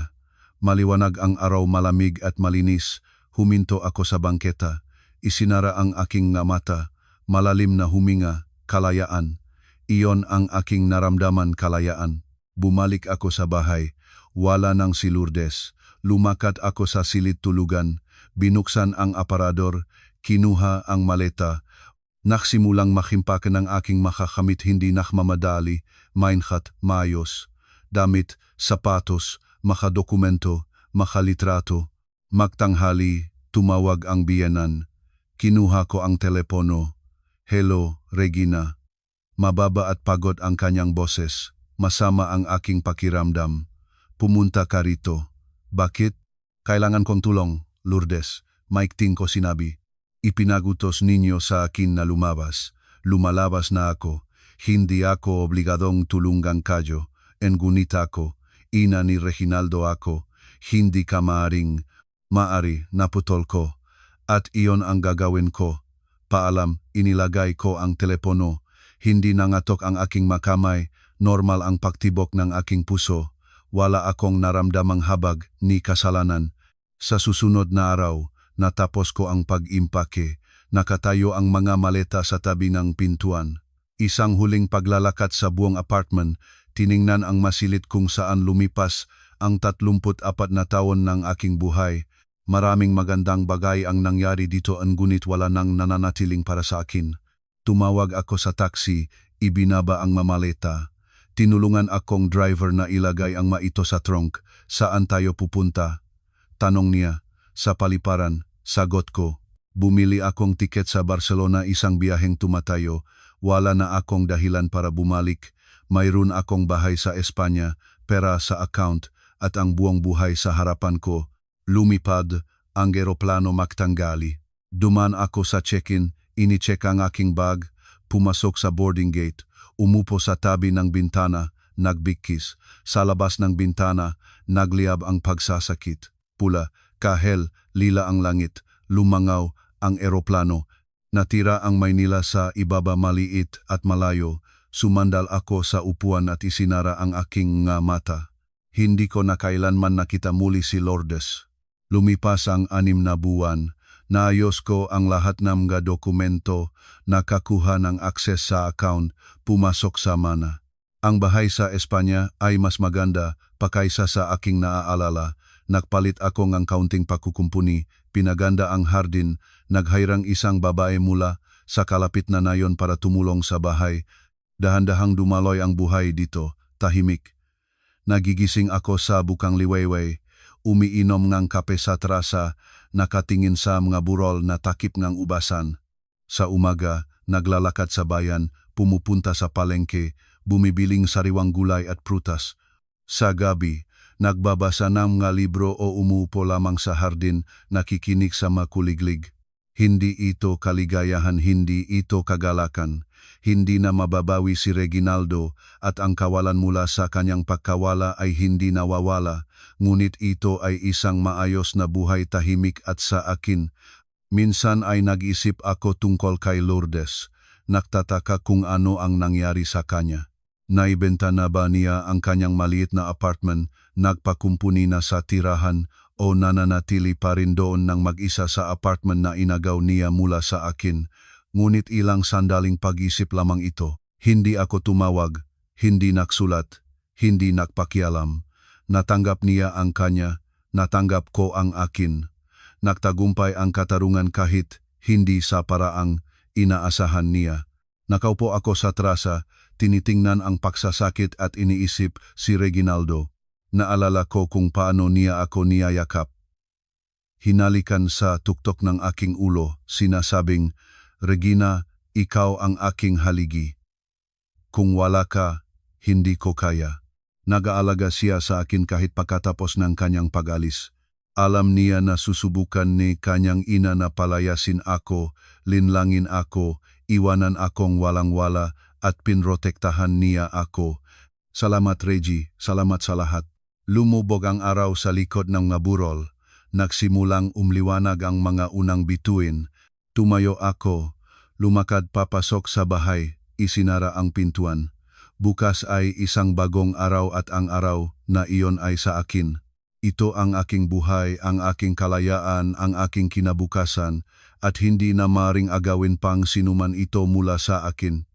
Maliwanag ang araw, malamig at malinis. Huminto ako sa bangketa. Isinara ang aking nga mata. Malalim na huminga, kalayaan. Iyon ang aking naramdaman, kalayaan. Bumalik ako sa bahay. Wala nang si Lourdes. Lumakad ako sa silid tulugan. Binuksan ang aparador. Kinuha ang maleta. Naksimulang makimpakan ang aking makakamit, hindi nakmamadali. Mainkat, maayos. Damit, sapatos, makadokumento, makalitrato. Magtanghali, tumawag ang biyenan. Kinuha ko ang telepono. Hello, Regina. Mababa at pagod ang kanyang boses. Masama ang aking pakiramdam. Pumunta ka rito. Bakit? Kailangan kong tulong, Lourdes. Maikting ko sinabi. Ipinagutos ninyo sa akin na lumabas. Lumalabas na ako. Hindi ako obligadong tulungan kayo. Ngunit ako, ina ni Reginaldo ako. Hindi ka maaring. Maari, naputol ko. At iyon ang gagawin ko. Paalam, inilagay ko ang telepono. Hindi nangatok ang aking makamay. Normal ang pagtibok ng aking puso. Wala akong naramdamang habag ni kasalanan. Sa susunod na araw, natapos ko ang pag-impake. Nakatayo ang mga maleta sa tabi ng pintuan. Isang huling paglalakad sa buong apartment, tiningnan ang masilid kung saan lumipas ang 34 na taon ng aking buhay. Maraming magandang bagay ang nangyari dito, ngunit wala nang nananatiling para sa akin. Tumawag ako sa taxi, ibinaba ang mamaleta. Tinulungan akong driver na ilagay ang maito sa trunk. Saan tayo pupunta? Tanong niya. Sa paliparan, sagot ko. Bumili akong tiket sa Barcelona, isang biyaheng tumatayo. Wala na akong dahilan para bumalik. Mayroon akong bahay sa Espanya, pera sa account, at ang buong buhay sa harapan ko. Lumipad, ang eroplano magtanggali. Duman ako sa check-in, inicheck ang aking bag, pumasok sa boarding gate. Umupo sa tabi ng bintana, nagbikis. Sa labas ng bintana, nagliyab ang pagsasakit. Pula, kahel, lila ang langit. Lumangaw ang eroplano. Natira ang Maynila sa ibaba, maliit at malayo. Sumandal ako sa upuan at isinara ang aking nga mata. Hindi ko na kailanman nakita muli si Lourdes. Lumipas ang 6 na buwan. Naayos ko ang lahat ng mga dokumento, nakakuha ng akses sa account, pumasok sa mana. Ang bahay sa Espanya ay mas maganda pa kaysa sa aking naaalala. Nagpalit ako ng kaunting pakukumpuni, pinaganda ang hardin, naghayrang isang babae mula sa kalapit na nayon para tumulong sa bahay. Dahan-dahang dumaloy ang buhay dito, tahimik. Nagigising ako sa bukang liwayway, umiinom ng kape sa terasa, nakatingin sa mga burol na takip ng ubasan. Sa umaga, naglalakad sa bayan, pumupunta sa palengke, bumibiling sariwang gulay at prutas. Sa gabi, nagbabasa ng mga libro o umuupo lamang sa hardin, nakikinig sa makuliglig. Hindi ito kaligayahan, hindi ito kagalakan. Hindi na mababawi si Reginaldo at ang kawalan mula sa kanyang pagkawala ay hindi nawawala, ngunit ito ay isang maayos na buhay, tahimik at sa akin. Minsan ay nag-isip ako tungkol kay Lourdes. Nagtataka kung ano ang nangyari sa kanya. Naibenta na ba niya ang kanyang maliit na apartment, nagpakumpuni na sa tirahan, o nananatili pa rin doon nang mag-isa sa apartment na inagaw niya mula sa akin? Ngunit ilang sandaling pag-isip lamang ito. Hindi ako tumawag, hindi nagsulat, hindi nagpakialam. Natanggap niya ang kanya, natanggap ko ang akin. Nagtagumpay ang katarungan kahit hindi sa paraang inaasahan niya. Nakaupo ako sa terasa, tinitingnan ang pagsasakit at iniisip si Reginaldo. Naalala ko kung paano niya ako niyayakap. Hinalikan sa tuktok ng aking ulo, sinasabing, "Regina, ikaw ang aking haligi. Kung wala ka, hindi ko kaya." Nag-aalaga siya sa akin kahit pagkatapos ng kanyang pag-alis. Alam niya na susubukan ni kanyang ina na palayasin ako, linlangin ako, iwanan akong walang-wala at pinrotektahan niya ako. Salamat Reggie, salamat sa lahat. Lumubog ang araw sa likod ng naburol. Nagsimulang umliwanag ang mga unang bituin. Tumayo ako, lumakad papasok sa bahay, isinara ang pintuan. Bukas ay isang bagong araw at ang araw na iyon ay sa akin. Ito ang aking buhay, ang aking kalayaan, ang aking kinabukasan, at hindi na maring agawin pang sinuman ito mula sa akin.